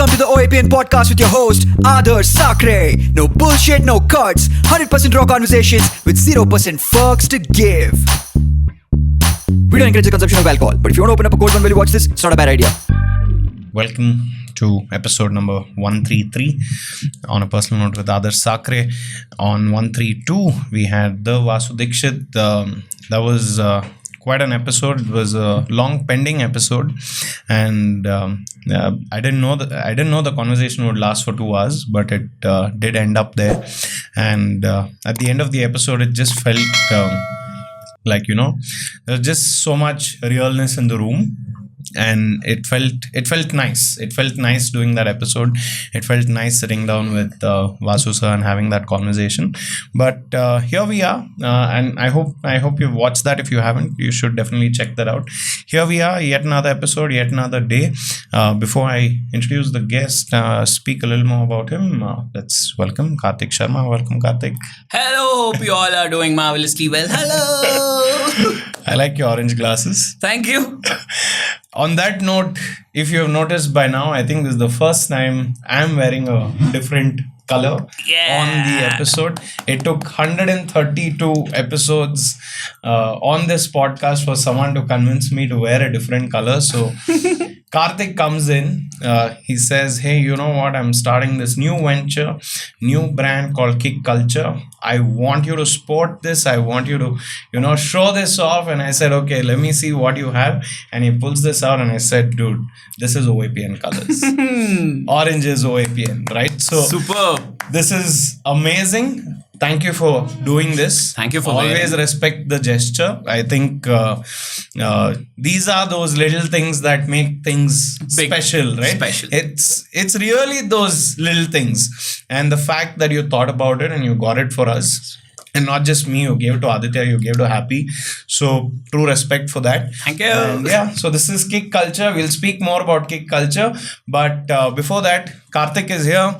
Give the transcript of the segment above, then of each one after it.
Welcome to the OAPN Podcast with your host, Adarsh Sakare. No bullshit, no cuts. 100% raw conversations with 0% fucks to give. We don't encourage the consumption of alcohol, but if you want to open up a cold one while you watch this, it's not a bad idea. Welcome to episode number 133 on a personal note with Adarsh Sakare. On 132, we had the Vasu Dikshit. That was quite an episode. It was a long pending episode, and I didn't know the conversation would last for 2 hours, but it did end up there. And at the end of the episode, it just felt there's just so much realness in the room. And it felt nice. It felt nice doing that episode. It felt nice sitting down with Vasu sir and having that conversation. But here we are, and I hope you've watched that. If you haven't, you should definitely check that out. Here we are, yet another episode, yet another day. Before I introduce the guest, speak a little more about him. Let's welcome Karthik Sharma. Welcome, Karthik. Hello, hope you all are doing marvelously well. Hello. I like your orange glasses. Thank you. On that note, if you have noticed by now, I think this is the first time I'm wearing a different color on the episode. It took 132 episodes on this podcast for someone to convince me to wear a different color. So Karthik comes in, he says, hey, you know what, I'm starting this new venture, new brand called Kick Culture. I want you to sport this. I want you to, show this off. And I said, okay, let me see what you have. And he pulls this out and I said, dude, this is OAPN colors. Orange is OAPN, right? So superb. This is amazing. Thank you for doing this. Thank you for always respect the gesture. I think these are those little things that make things big, special, right? Special. It's really those little things, and the fact that you thought about it and you got it for us. And not just me, you gave it to Aditya, you gave it to Happy. So, true respect for that. Thank you. And so this is Kick Culture. We'll speak more about Kick Culture. But before that, Karthik is here.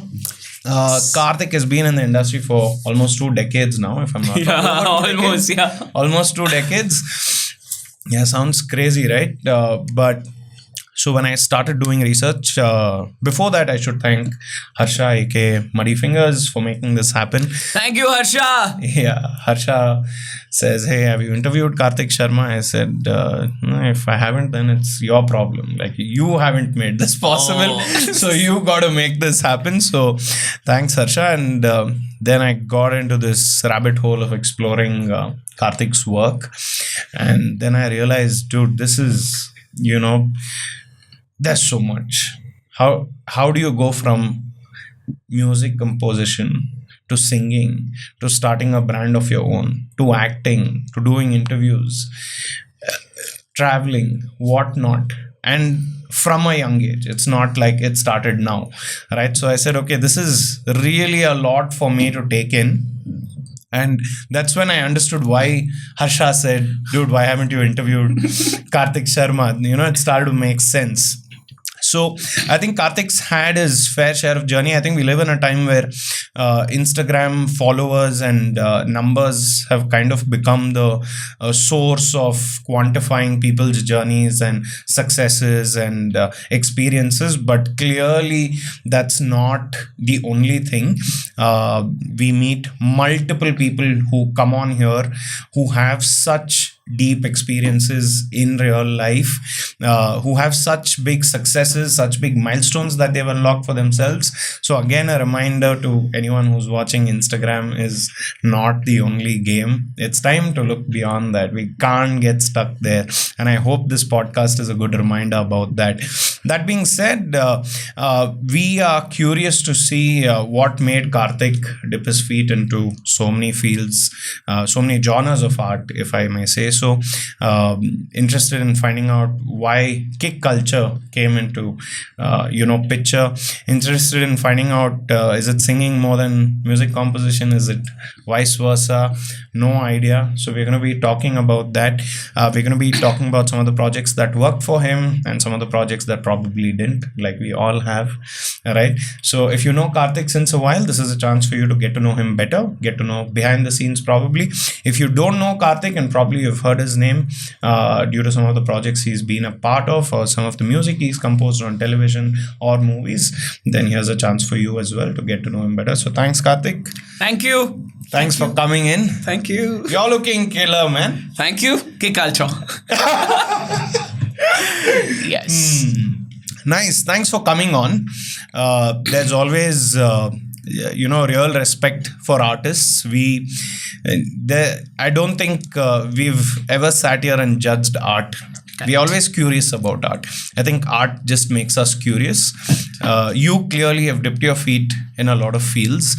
Karthik has been in the industry for almost 2 decades now, if I'm not wrong. Almost 2 decades. Yeah, sounds crazy, right? But so when I started doing research, before that, I should thank Harsha, aka Muddy Fingers, for making this happen. Thank you, Harsha. Yeah, Harsha says, hey, have you interviewed Karthik Sharma? I said, no, if I haven't, then it's your problem. Like, you haven't made this possible. So you got to make this happen. So thanks, Harsha. And then I got into this rabbit hole of exploring Karthik's work. And then I realized, dude, this is, there's so much. How do you go from music composition to singing, to starting a brand of your own, to acting, to doing interviews, traveling, whatnot, and from a young age? It's not like it started now, right? So I said, okay, this is really a lot for me to take in. And that's when I understood why Harsha said, dude, why haven't you interviewed Karthik Sharma? It started to make sense. So I think Karthik's had his fair share of journey. I think we live in a time where Instagram followers and numbers have kind of become the source of quantifying people's journeys and successes and experiences. But clearly, that's not the only thing. We meet multiple people who come on here who have such deep experiences in real life, who have such big successes, such big milestones that they've unlocked for themselves. So again, a reminder to anyone who's watching, Instagram is not the only game. It's time to look beyond that. We can't get stuck there. And I hope this podcast is a good reminder about that. That being said, we are curious to see what made Karthik dip his feet into so many fields, so many genres of art, if I may say so. Interested in finding out why Kick Culture came into picture. Interested in finding out, is it singing more than music composition? Is it vice versa? No idea. So we're going to be talking about that. We're going to be talking about some of the projects that worked for him and some of the projects that probably didn't, like we all have, right? So if you know Karthik since a while, this is a chance for you to get to know him better, get to know behind the scenes probably. If you don't know Karthik, and probably you've heard his name due to some of the projects he's been a part of, or some of the music he's composed on television or movies, then here's a chance for you as well to get to know him better. So thanks, Karthik. Thank you. Thanks for coming in. Thank you. You're looking killer, man. Thank you. Ki culture. Yes. Nice. Thanks for coming on. There's always, real respect for artists. I don't think we've ever sat here and judged art. We're always curious about art. I think art just makes us curious. You clearly have dipped your feet in a lot of fields.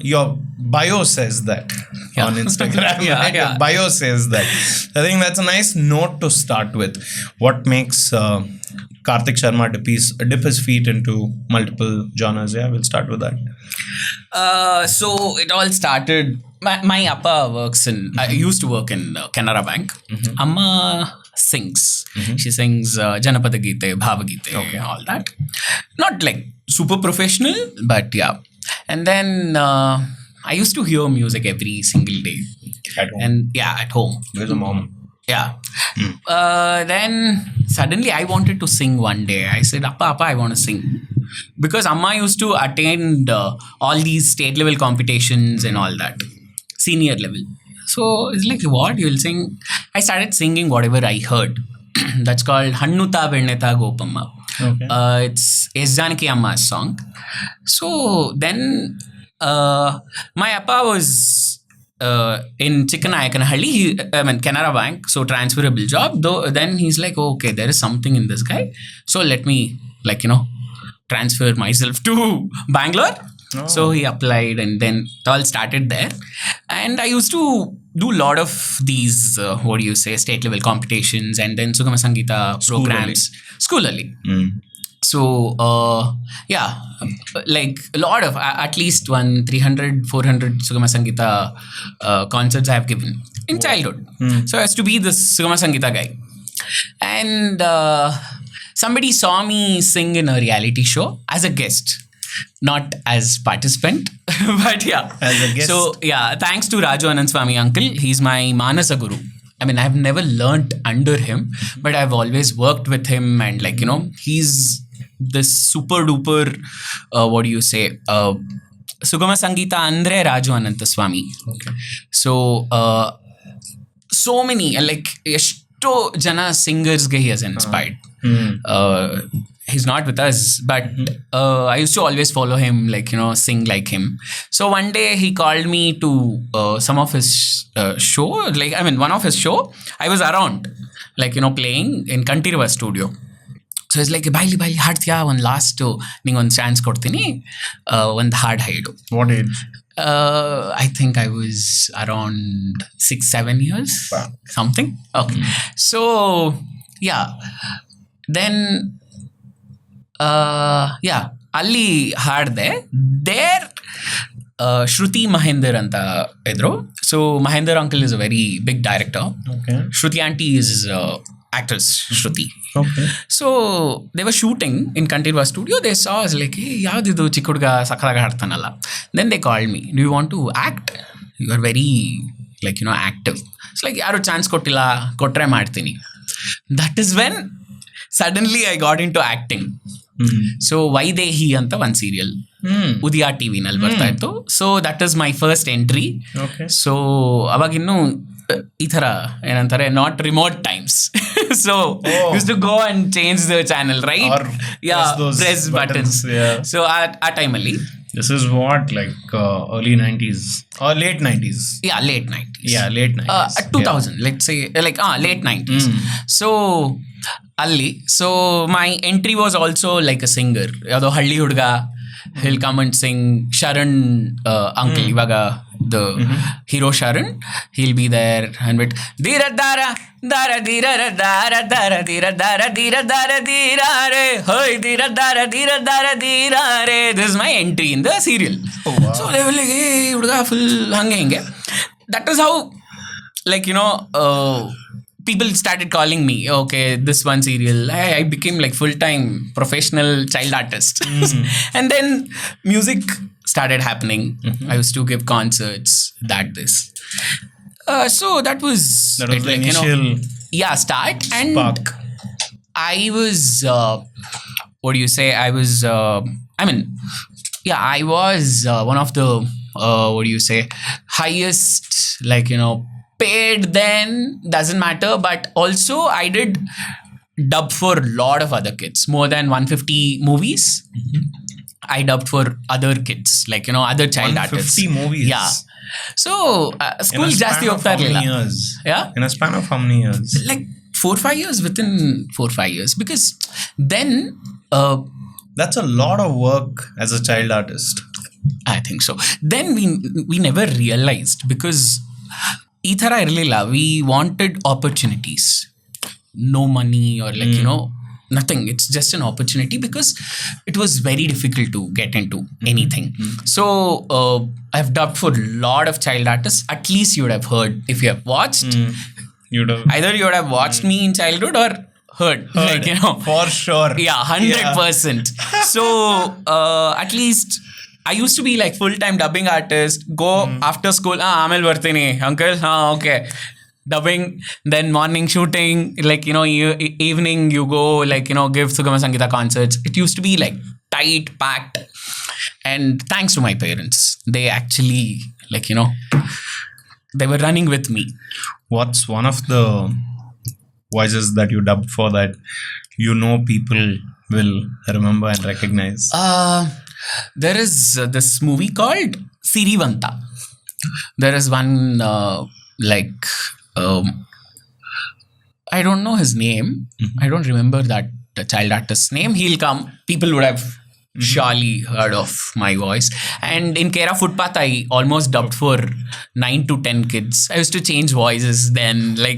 Your bio says that on Instagram. Right? Your bio says that. I think that's a nice note to start with. What makes Karthik Sharma dip his feet into multiple genres? Yeah, we'll start with that. So it all started. My appa works in. I used to work in Canara Bank. Amma sings. She sings Janapada Gite, Bhava Gite, all that. Not like super professional, but yeah. And then I used to hear music every single day. At home. And yeah, at home. Where's the mom? Yeah. Then suddenly I wanted to sing one day. I said, Appa, I want to sing. Because Amma used to attend all these state level competitions and all that. Senior level. So it's like, what? You'll sing? I started singing whatever I heard. That's called Hannuta Venneta Gopamma. Okay. It's S. Janaki Amma's song. So then my Appa was in Chikkanayakkanahalli, Canara Bank, so transferable job. Then he's like, okay, there is something in this guy. So let me, transfer myself to Bangalore. Oh. So he applied and then it all started there. And I used to do a lot of these, state level competitions and then Sugama Sangita programs. Schoolally. So, like a lot of, at least 300, 400 Sugama Sangita concerts I have given in childhood. So I used to be this Sugama Sangita guy. And somebody saw me sing in a reality show as a guest. Not as participant, but yeah. As a guest. So yeah, thanks to Raju Anand Swami uncle. He's my Manasa Guru. I mean, I've never learnt under him, but I've always worked with him and he's this super duper, Sugama Sangita andre Raju Ananta Swami. Okay. So, so many, eshto jana singers he has inspired. He's not with us, but I used to always follow him, sing like him. So one day he called me to some of his show, one of his show. I was around, playing in Kantirva studio. So he's like, baili haಡ್ತೀಯಾ one last ನಿಂಗೆ ಒಂದು chance ಕೊಡ್ತೀನಿ ಒಂದು ಹಾಡು ಹಾಡು. What age? I think I was around 6-7 years. Wow. Something. Okay. So yeah. Then ಅಲ್ಲಿ ಹಾಡ್ದೆ. There Shruti Mahendra anta idru. So Mahendra uncle is a very big director. Okay. Shruti auntie is actress Shruti. Okay. So they were shooting in Kantirva studio. They saw us like, hey, yavdidu chiಕ್ಕ ಹುಡುಗ ಸಕ್ಕತ್ತಾಗಿ ಹಾಡ್ತಾನಲ್ಲ. Then they called me. Do you want to act? You are very active. It's like ಯಾರು chance ಕೊಟ್ಟಿಲ್ಲ, ಕೊಟ್ರೆ ಮಾಡ್ತೀನಿ. That is when suddenly I got into acting. So Vaidehi anta one serial Udiya TV ನಲ್ಲಿ ಬರ್ತಾ ಇತ್ತು. So that is my first entry. Okay. So ಅವಾಗಿನ್ನು ಈ ಥರ ಏನಂತಾರೆ not remote times. So used to go and change the channel, right? Or press buttons. Yeah. So ಆ ಟೈಮಲ್ಲಿ This is what, early 90s or late 90s? Yeah, late 90s. Yeah, late 90s. 2000, let's say, late 90s. So, Ali. So, my entry was also like a singer. Yado Halli Hudga, he'll come and sing. Sharan, uncle, Ivaga, the hero Sharan, he'll be there and with Dira Dara, Dara Dira Dara Dara Dira Dara Dira Dara Dira Re, Hoy Dira Dara Dira Dara Dira Re. This is my entry in the serial. Oh, wow. So, they were like, hey, Hudga, full hange. That is how, people started calling me, okay, this one serial. I became full-time professional child artist. And then music started happening. I used to give concerts, so that was the initial start. And spark. I was, what do you say? I was, I was one of the, highest, paid then, doesn't matter. But also I did dub for a lot of other kids, more than 150 movies. I dubbed for other kids, other child artists. 150 movies? Yeah. So, school ಜಾಸ್ತಿ ಹೋಗ್ತಾ ಇರಲಿಲ್ಲ. Yeah. In a span of how many years? Like 4-5 years, within 4-5 years. Because then... That's a lot of work as a child artist. I think so. Then we never realized, because ಈ ಥರ ಇರಲಿಲ್ಲ. We wanted opportunities. No money or nothing. It's just an opportunity, because it was very difficult to get into anything. So I've dubbed for a lot of child artists. At least you would have heard, if you have watched. Either you would have watched me in childhood or heard. For sure. Yeah, 100%. So at least I used to be like full-time dubbing artist. Go after school. Amel bartini, uncle. Okay. Dubbing, then morning shooting, evening you go, give Sugama Sangeeta concerts. It used to be like tight, packed. And thanks to my parents, they actually, they were running with me. What's one of the voices that you dubbed for that people will remember and recognize? There is this movie called Sirivanta. There is one, I don't know his name. I don't remember that the child artist's name. He'll come. People would have surely heard of my voice. And in Kera Footpath, I almost dubbed for 9 to 10 kids. I used to change voices then, 9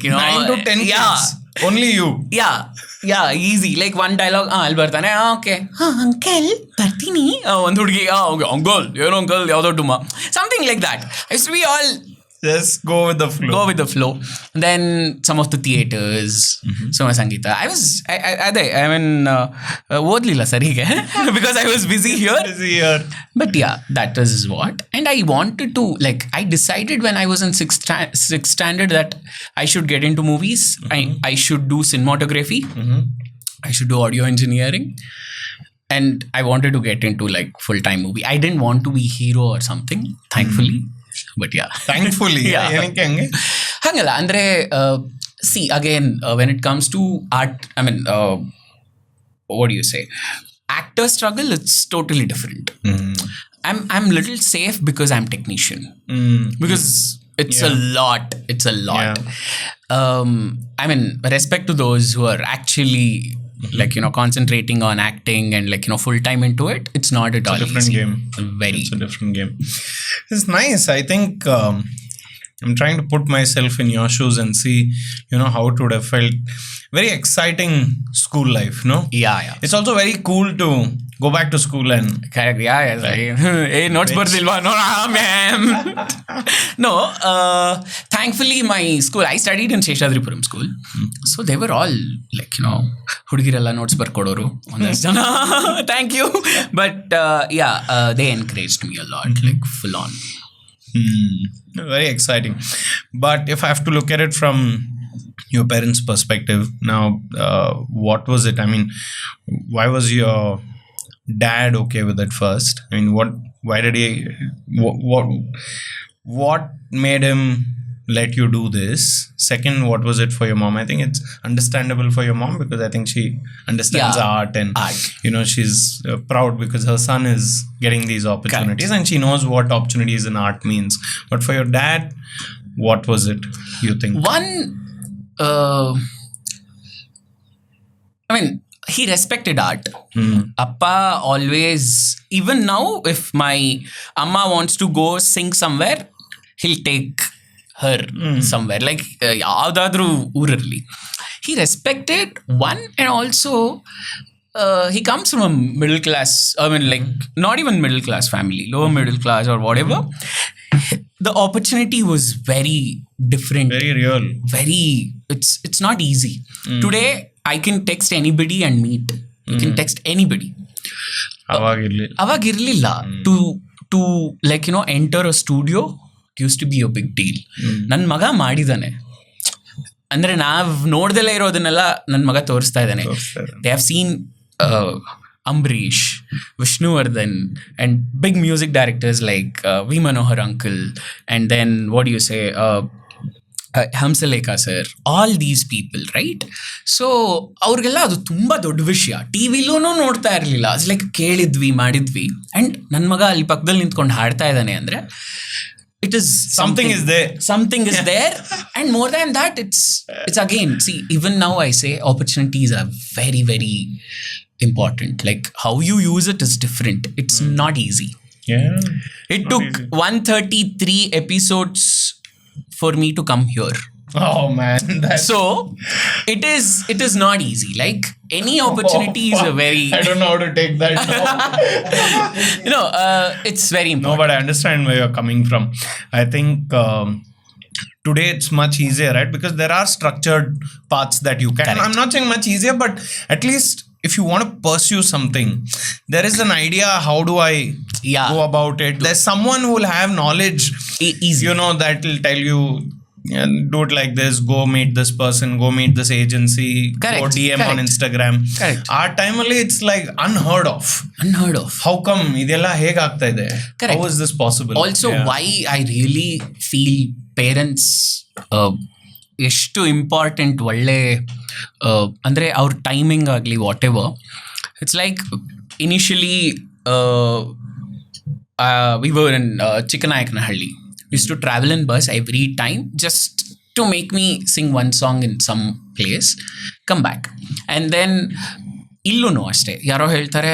to 10 yeah. kids? Only you? Yeah, easy. Like one dialogue, ಅಲ್ಲಿ ಬರ್ತಾನೆ, okay. Uncle, ಬರ್ತೀನಿ. ಒಂದು ಹುಡುಗಿ, okay, uncle, ಏನು uncle, ಯಾವುದೋ ಡುಮ್ಮ. Something like that. I used to be all... Just go with the flow. Then some of the theaters, Suma Sangeeta. ಓದ್ಲಿಲ್ಲ ಸರಿಗೆ, because I was busy here. But yeah, that is what. And I wanted to, I decided when I was in sixth standard that I should get into movies. I should do cinematography. I should do audio engineering. And I wanted to get into full-time movie. I didn't want to be hero or something, thankfully. But yeah, thankfully. ಹಂಗಲ್ಲ ಅಂದ್ರೆ, see again, when it comes to art, what do you say, actor struggle, it's totally different. I'm little safe because I'm technician, because it's a lot. Respect to those who are actually concentrating on acting and full time into it. It's not at all different easy. Game. It's a different game. It's nice. I think I'm trying to put myself in your shoes and see how it would have felt. Very exciting school life, no? Yeah. It's also very cool to go back to school and correct. Yeah. Hey, notes ಬರ್ದಿಲ್ವಾ? No, ma'am. No, thankfully my school, I studied in Sheshadripuram school. So they were all ಹುಡುಗಿರೆಲ್ಲ notes ಬರ್ಕೊಡೋರು ಒಂದಷ್ಟು ಜನ. Thank you. But they encouraged me a lot, full on. Very exciting. But if I have to look at it from your parents' perspective now, what was it? Why was your dad okay with it first? Why did he, what made him let you do this? Second, what was it for your mom? I think it's understandable for your mom, because I think she understands art and she's proud because her son is getting these opportunities. Correct. And she knows what opportunities in art means. But for your dad, what was it, you think? One, he respected art. Appa always, even now, if my amma wants to go sing somewhere, he'll take her somewhere, ಯಾವ್ದಾದ್ರೂ ಊರಲ್ಲಿ. He respected one, and also he comes from a middle class, not even middle class family, lower middle class or whatever. The opportunity was very different, very real, it's not easy. Today I can text anybody and meet. You can text anybody. ಅವಾಗಿರ್ಲಿಲ್ಲ. To enter a studio, it used to be a big deal. ನನ್ನ ಮಗ ಮಾಡಿದಾನೆ ಅಂದ್ರೆ ನಾವ್ ನೋಡ್ದಲ್ಲೇ ಇರೋದನ್ನೆಲ್ಲ ನನ್ನ ಮಗ ತೋರಿಸ್ತಾ ಇದ್ದಾನೆ. They have seen Ambrish, Vishnuvardhan, and big music directors like V. Manohar Uncle, and then what do you say, Hamsalekha sir, all these people, right? So ಅವ್ರಿಗೆಲ್ಲ ಅದು ತುಂಬಾ ದೊಡ್ಡ ವಿಷಯ. ಟಿವಿಲೂ ನೋಡ್ತಾ ಇರಲಿಲ್ಲ. ಇಟ್ಸ್ ಲೈಕ್ ಕೇಳಿದ್ವಿ ಮಾಡಿದ್ವಿ, ಅಂಡ್ ನನ್ನ ಮಗ ಅಲ್ಲಿ ಪಕ್ಕದಲ್ಲಿ ನಿಂತ್ಕೊಂಡು ಹಾಡ್ತಾ ಇದ್ದಾನೆ ಅಂದ್ರೆ it is something is there and more than that it's again, see, even now I say opportunities are very very important. Like how you use it is different. It's not easy. It took easy. 133 episodes for me to come here. Oh man, so it is not easy. Like any opportunity is a very I don't know how to take that now. It's very important. No, but I understand where you're coming from. I think today it's much easier, right? Because there are structured paths that you can. I'm not saying much easier, but at least if you want to pursue something, there is an idea, how do I go about it? There's someone who will have knowledge, easy, that will tell you, do it like this, go meet this person, go meet this agency, correct, go DM correct, on Instagram. Correct. Our time only, it's like unheard of. How come idella hege aagta ide? How is this possible? Also, why I really feel parents ಎಷ್ಟು important, ಒಳ್ಳೆ ಅಂದರೆ ಅವ್ರ timing ಆಗಲಿ whatever. It's like initially we were in Chikkanayakanahalli. used to travel in bus every time just to make me sing one song in some place, come back. And then ಇಲ್ಲೂ ಅಷ್ಟೇ, ಯಾರೋ ಹೇಳ್ತಾರೆ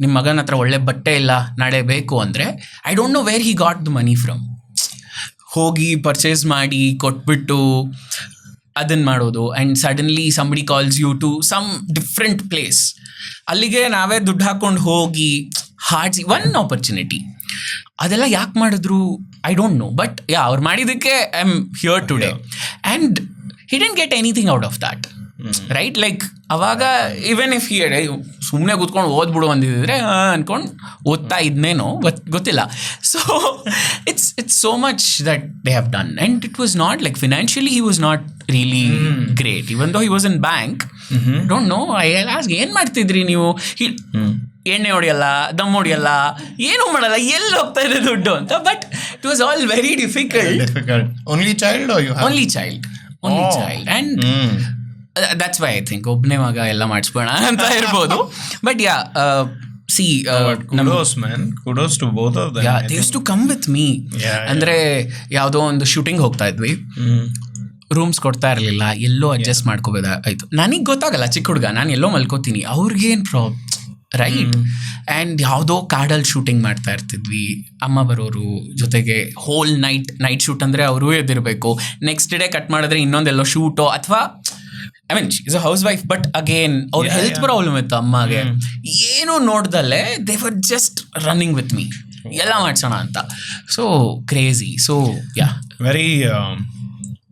ನಿಮ್ಮ ಮಗನ ಹತ್ರ ಒಳ್ಳೆ ಬಟ್ಟೆ ಇಲ್ಲ, ನಾಳೆ ಬೇಕು ಅಂದರೆ I don't know where he got the money from. ಹೋಗಿ ಪರ್ಚೇಸ್ ಮಾಡಿ ಕೊಟ್ಬಿಟ್ಟು ಅದನ್ನು ಮಾಡೋದು, and suddenly somebody calls you to some different place. ಅಲ್ಲಿಗೆ ನಾವೇ ದುಡ್ಡು ಹಾಕ್ಕೊಂಡು ಹೋಗಿ ಹಾಡ್ಸಿ ಒನ್ ಆಪರ್ಚುನಿಟಿ. ಅದೆಲ್ಲ ಯಾಕೆ ಮಾಡಿದ್ರು ಐ ಡೋಂಟ್ ನೋ, ಬಟ್ ಅವ್ರು ಮಾಡಿದ್ದಕ್ಕೆ I am here today. And he didn't get anything out of that, right? Like ಅವಾಗ ಇವನ್ ಇಫ್ ಸುಮ್ಮನೆ ಕೂತ್ಕೊಂಡು ಓದ್ಬಿಡು ಅಂದಿದ್ರೆ ಅನ್ಕೊಂಡು ಓದ್ತಾ ಇದ್ನೇನೋ ಗೊತ್ತಿಲ್ಲ. So it's so much that they have done, and it was not like financially he was not really great, even though he was in bank. Don't know, I ask ಏನ್ ಮಾಡ್ತಿದ್ರಿ ನೀವು? ಎಣ್ಣೆ ಹೊಡಿಯಲ್ಲ, ದಮ್ ಹೊಡಿಯಲ್ಲ, ಏನೂ ಮಾಡಲ್ಲ, ಎಲ್ಲಿ ಹೋಗ್ತಾ ಇದೆ ದುಡ್ಡು ಅಂತ. But it was all very difficult. Only child or you have? Only child. And that's why I think ಒಬ್ಬನೇ ಮಗ ಎಲ್ಲ ಮಾಡಿಸ್ಬೋಣ ಅಂತ ಇರ್ಬೋದು. But kudos to both of them. They used to come with me. ಅಂದ್ರೆ ಯಾವುದೋ ಒಂದು ಶೂಟಿಂಗ್ ಹೋಗ್ತಾ ಇದ್ವಿ, ರೂಮ್ಸ್ ಕೊಡ್ತಾ ಇರಲಿಲ್ಲ, ಎಲ್ಲೋ ಅಡ್ಜಸ್ಟ್ ಮಾಡ್ಕೋಬೇಕಾಯ್ತು. ನನಗೆ ಗೊತ್ತಾಗಲ್ಲ, ಚಿಕ್ಕ ಹುಡುಗ, ನಾನು ಎಲ್ಲೋ ಮಲ್ಕೋತೀನಿ, ಅವ್ರಿಗೇನು ಪ್ರಾಬ್ಲಮ್, ರೈಟ್? ಆ್ಯಂಡ್ ಯಾವುದೋ ಕಾಡಲ್ಲಿ ಶೂಟಿಂಗ್ ಮಾಡ್ತಾ ಇರ್ತಿದ್ವಿ, ಅಮ್ಮ ಬರೋರು ಜೊತೆಗೆ ಹೋಲ್ ನೈಟ್ ಶೂಟ್ ಅಂದರೆ ಅವರೂ ಎದ್ದಿರಬೇಕು. ನೆಕ್ಸ್ಟ್ ಡೇ ಕಟ್ ಮಾಡಿದ್ರೆ ಇನ್ನೊಂದೆಲ್ಲೋ ಶೂಟೋ, ಅಥವಾ I mean she is a house wife, but again ಅವ್ರ ಹೆಲ್ತ್ ಪ್ರಾಬ್ಲಮ್ ಇತ್ತು ಅಮ್ಮಗೆ. ಏನೂ ನೋಡ್ದಲ್ಲೇ they were just running with me, ಎಲ್ಲ ಮಾಡ್ಸೋಣ ಅಂತ. So crazy. So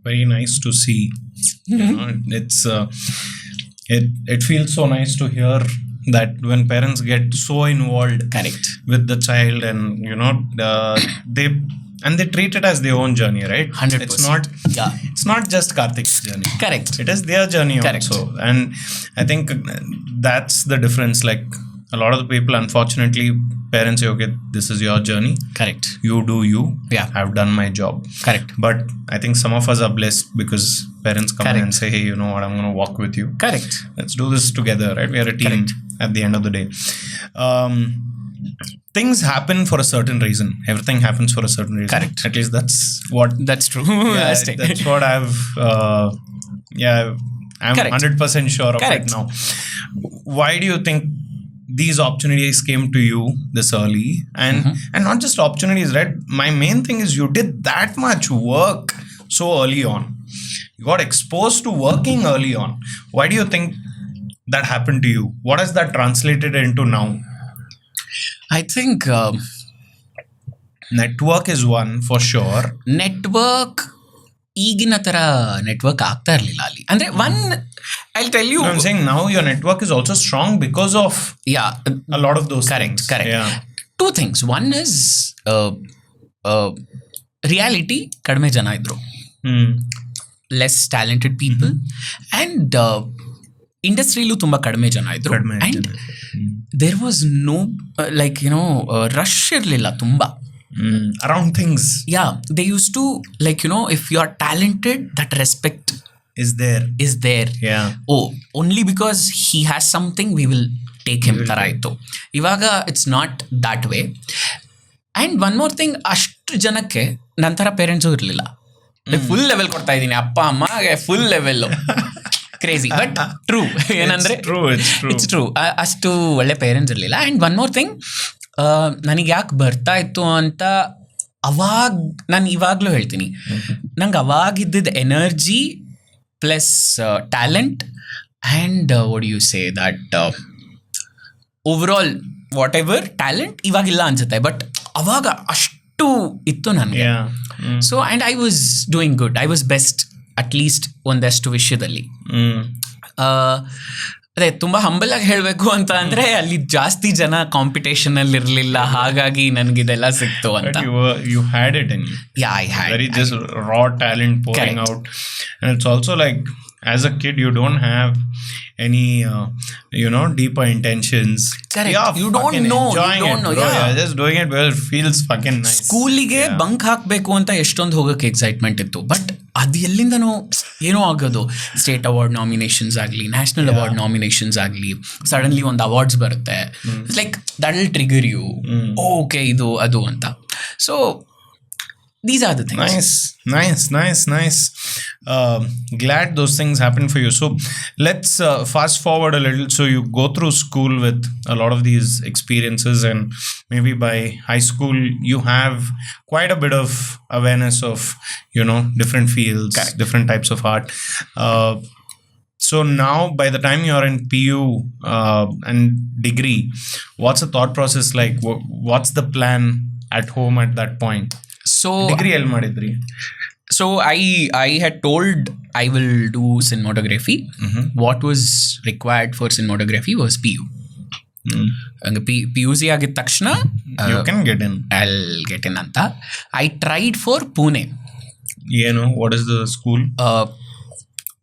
very nice to see. It's it feels so nice to hear that when parents get so involved, correct, with the child, and they treat it as their own journey, right? 100%. It's not just Karthik's journey, correct, it is their journey, correct, also. And I think that's the difference. Like a lot of the people, unfortunately, parents say, okay, this is your journey, correct, you do you, I've done my job, correct. But I think some of us are blessed because parents come in and say, hey, you know what, I'm going to walk with you, correct, let's do this together, right? We are a team, correct, at the end of the day. Things happen for a certain reason. Everything happens for a certain reason, correct. At least that's true. That's what I'm correct, 100% sure of, correct, it now. Why do you think these opportunities came to you this early? And not just opportunities, right? My main thing is you did that much work so early on. You got exposed to working early on. Why do you think that happened to you? What has that translated into now? I think network is one for sure. Network ಈಗಿನ ಥರ network ಆಗ್ತಾ ಇರಲಿಲ್ಲ ಅಲ್ಲಿ. ಅಂದರೆ I'll tell you, I'm saying now your network is also strong because of a lot of those things. Correct. Yeah. Two things. One is reality, ಕಡಿಮೆ ಜನ ಇದ್ರು. Less talented people and ಇಂಡಸ್ಟ್ರಿಲೂ ತುಂಬ ಕಡಿಮೆ ಜನ ಇದ್ರು. And there was no rush ಇರಲಿಲ್ಲ ತುಂಬ around things. Yeah, they used to if you are talented, that respect is there. Yeah. Oh, only because he has something we will take him ತರ ಇತ್ತು. ಇವಾಗ it's not that way. And one more thing, ಅಷ್ಟು ಜನಕ್ಕೆ ನಂತರ parents ಇರಲಿಲ್ಲ. Full level ಕೊಡ್ತಾ ಇದ್ದೀನಿ, ಅಪ್ಪ ಅಮ್ಮಗೆ full level. Crazy but true. ಏನಂದರೆ ಇಟ್ಸ್ ಟ್ರೂ, ಅಷ್ಟು ಒಳ್ಳೆ ಪೇರೆಂಟ್ಸ್ ಇರಲಿಲ್ಲ. ಆ್ಯಂಡ್ ಒನ್ ಮೋರ್ ಥಿಂಗ್, ನನಗೆ ಯಾಕೆ ಬರ್ತಾ ಇತ್ತು ಅಂತ ನಾನು ಇವಾಗಲೂ ಹೇಳ್ತೀನಿ, ನಂಗೆ ಅವಾಗಿದ್ದಿದ್ದ energy plus talent and what do you say that overall whatever talent ಇವಗಿಲ್ಲ ಅನ್ಸುತ್ತೆ, ಬಟ್ ಅವಾಗ ಅಷ್ಟು ಇತ್ತು ನನಗೆ. So and I was doing good, I was best at least ಒಂದಷ್ಟು ವಿಷಯದಲ್ಲಿ. ಅದೇ ತುಂಬ ಹಂಬಲ್ ಆಗಿ ಹೇಳಬೇಕು ಅಂತ ಅಂದರೆ ಅಲ್ಲಿ ಜಾಸ್ತಿ ಜನ ಕಾಂಪಿಟೇಷನ್ ಅಲ್ಲಿ ಇರಲಿಲ್ಲ, ಹಾಗಾಗಿ ನನಗಿದೆಲ್ಲ ಸಿಕ್ತು ಅಂತ. You had it in you. Yeah, I had. Very just raw talent pouring out. And it's also like, as a kid, you don't have any deeper intentions. Correct. Yeah, you don't know. Yeah, just doing it well, it feels fucking nice. ಸ್ಕೂಲಿಗೆ bunk ಹಾಕಬೇಕು ಅಂತ ಎಷ್ಟೊಂದು ಹೋಗೋಕ್ಕೆ excitement ಇತ್ತು, but ಅದು ಎಲ್ಲಿಂದನೋ ಏನೋ ಆಗೋದು. ಸ್ಟೇಟ್ ಅವಾರ್ಡ್ ನಾಮಿನೇಷನ್ಸ್ ಆಗಲಿ, ನ್ಯಾಷನಲ್ ಅವಾರ್ಡ್ ನಾಮಿನೇಷನ್ಸ್ ಆಗಲಿ, ಸಡನ್ಲಿ ಒಂದು ಅವಾರ್ಡ್ಸ್ ಬರುತ್ತೆ. It's like that will trigger you, okay ಇದು ಅದು ಅಂತ. So these are the things. Nice. Glad those things happen for you. So let's fast forward a little. So you go through school with a lot of these experiences, and maybe by high school you have quite a bit of awareness of different fields. Correct. Different types of art. So now by the time you are in PU and degree, what's the thought process like? What's the plan at home at that point? So degree ಎಲ್ಲಿ ಮಾಡಿದ್ರಿ? So I had told I will do cinematography. What was required for cinematography was PU. PUC ಆಗಿದ ತಕ್ಷಣ you can get in. I'll get in ಅಂತ. I tried for Pune. What is the school?